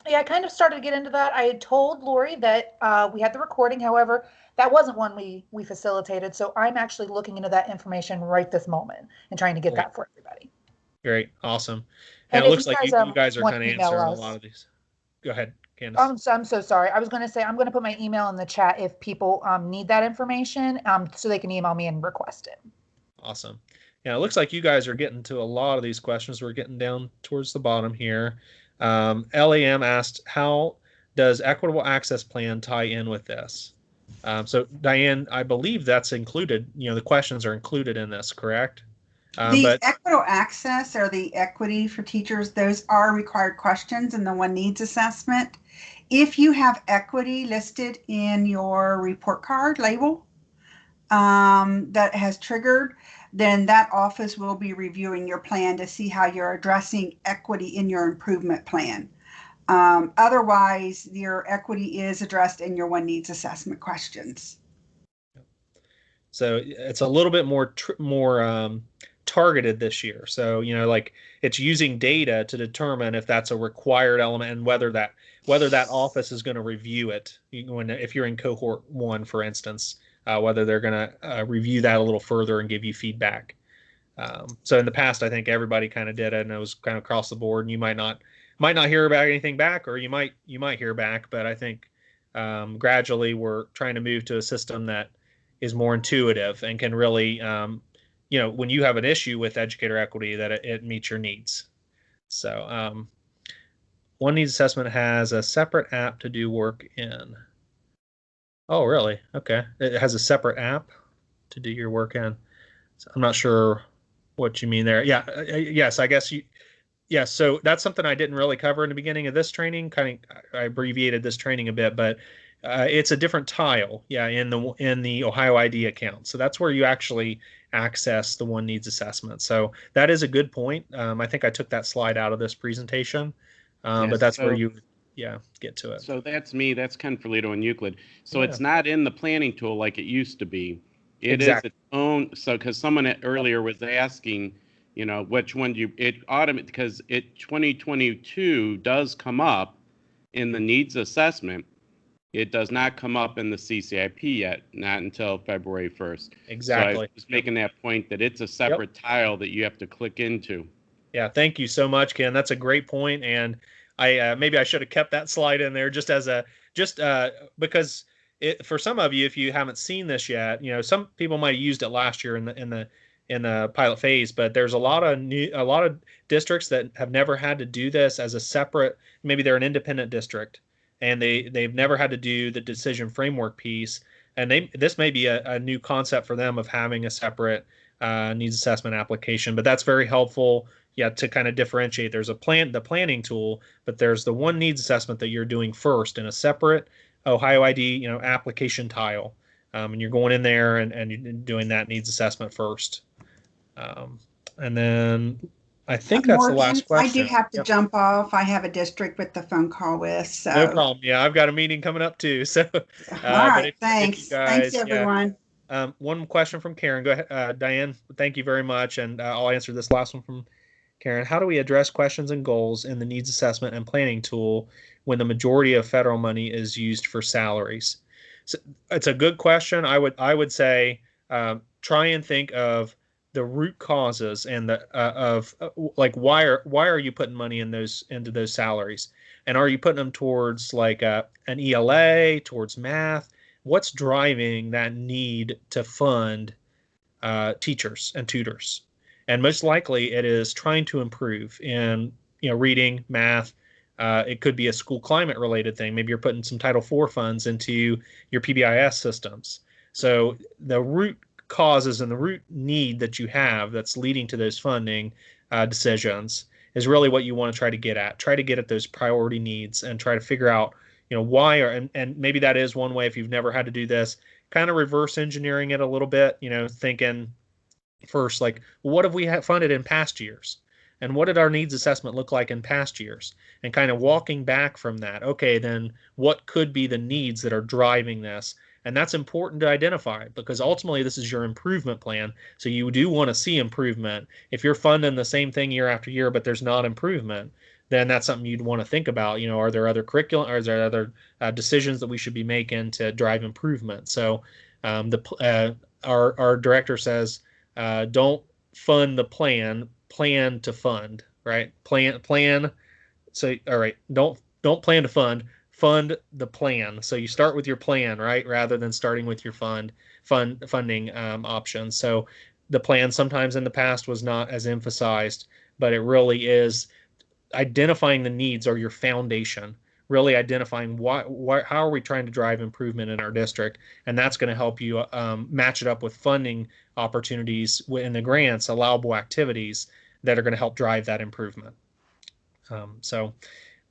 Yeah, I kind of started to get into that. I had told Lori that we had the recording. However, that wasn't one we facilitated. So I'm actually looking into that information right this moment and trying to get that for everybody. Great. Awesome. And it looks like you guys are kind of answering a lot of these. Go ahead, Candace. I'm so sorry. I was going to say, I'm going to put my email in the chat if people need that information so they can email me and request it. Awesome. Yeah, it looks like you guys are getting to a lot of these questions. We're getting down towards the bottom here. LAM asked, how does equitable access plan tie in with this? So Diane, I believe that's included, the questions are included in this, correct? The equitable access or the equity for teachers, those are required questions in the one needs assessment. If you have equity listed in your report card label that has triggered, then that office will be reviewing your plan to see how you're addressing equity in your improvement plan. Otherwise, your equity is addressed in your one needs assessment questions. So it's a little bit more targeted this year. So, like it's using data to determine if that's a required element and whether that office is going to review it. If you're in cohort 1, for instance, whether they're going to review that a little further and give you feedback. So in the past, I think everybody kind of did it, and it was kind of across the board. And you might not hear about anything back, or you might hear back. But I think gradually we're trying to move to a system that is more intuitive and can really, when you have an issue with educator equity, that it meets your needs. So one needs assessment has a separate app to do work in. Oh, really? Okay. It has a separate app to do your work in. So I'm not sure what you mean there. Yeah. Yes, I guess Yeah, so that's something I didn't really cover in the beginning of this training. I abbreviated this training a bit, but it's a different tile, yeah, in the Ohio ID account. So that's where you actually access the one needs assessment. So that is a good point. I think I took that slide out of this presentation, Yes, but that's where so you, yeah, get to it. so that's me. That's Ken Ferlito in Euclid. So Yeah. it's not in the planning tool like it used to be. It Exactly. is its own. So because someone earlier was asking, which one do you because it 2022 does come up in the needs assessment. It does not come up in the CCIP yet, not until February 1st. Exactly. So I was making that point that it's a separate tile that you have to click into. Yeah, thank you so much, Ken. That's a great point, and I maybe I should have kept that slide in there just as a because for some of you, if you haven't seen this yet, some people might have used it last year in the pilot phase, but there's a lot of districts that have never had to do this as a separate. Maybe they're an independent district, and they've never had to do the decision framework piece, and this may be a new concept for them of having a separate needs assessment application, but that's very helpful. Yeah, to kind of differentiate. There's the planning tool, but there's the one needs assessment that you're doing first in a separate Ohio ID, application tile, and you're going in there and you're doing that needs assessment first. And then I think that's Morgan, the last question. I do have to jump off. I have a district with the phone call with. So. No problem. Yeah, I've got a meeting coming up too. So, all right, if you guys, thanks everyone. One question from Karen. Go ahead, Diane. Thank you very much, and I'll answer this last one from Karen. How do we address questions and goals in the needs assessment and planning tool when the majority of federal money is used for salaries? So it's a good question. I would say try and think of the root causes and like why are you putting money into those salaries, and are you putting them towards like an ELA, towards math? What's driving that need to fund teachers and tutors? And most likely it is trying to improve in reading, math. It could be a school climate related thing. Maybe you're putting some Title IV funds into your PBIS systems. So the root causes and the root need that you have that's leading to those funding decisions is really what you want to try to get at. Try to get at those priority needs and try to figure out why and maybe that is one way, if you've never had to do this, kind of reverse engineering it a little bit, thinking first, like, what have we funded in past years? And what did our needs assessment look like in past years? And kind of walking back from that, okay, then what could be the needs that are driving this? And that's important to identify because ultimately this is your improvement plan. So you do want to see improvement. If you're funding the same thing year after year, but there's not improvement, then that's something you'd want to think about. Are there other curriculum, or is there other decisions that we should be making to drive improvement? So our director says, don't fund the plan to fund, right? Plan. So, all right, don't plan to fund the plan. So you start with your plan, right? Rather than starting with your funding options. So the plan sometimes in the past was not as emphasized, but it really is identifying the needs are your foundation. Really identifying how are we trying to drive improvement in our district, and that's going to help you match it up with funding opportunities in the grants, allowable activities that are going to help drive that improvement.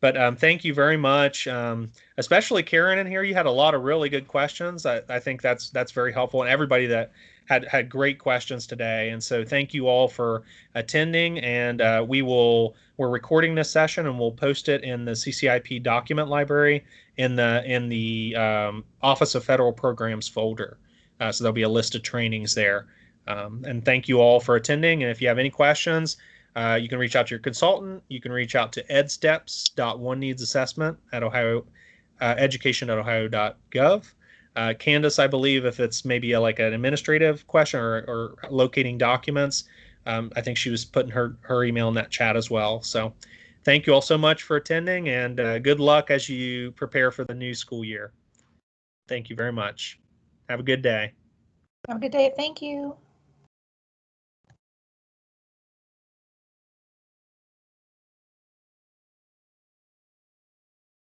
But thank you very much, especially Karen in here. You had a lot of really good questions. I think that's very helpful, and everybody that had great questions today. And so thank you all for attending. And we're recording this session, and we'll post it in the CCIP document library in the Office of Federal Programs folder. So there'll be a list of trainings there. And thank you all for attending. And if you have any questions, you can reach out to your consultant. You can reach out to edsteps.oneneedsassessment at education.ohio.gov. Candace, I believe, if it's maybe like an administrative question or locating documents, I think she was putting her email in that chat as well. So thank you all so much for attending, and good luck as you prepare for the new school year. Thank you very much. Have a good day. Have a good day. Thank you.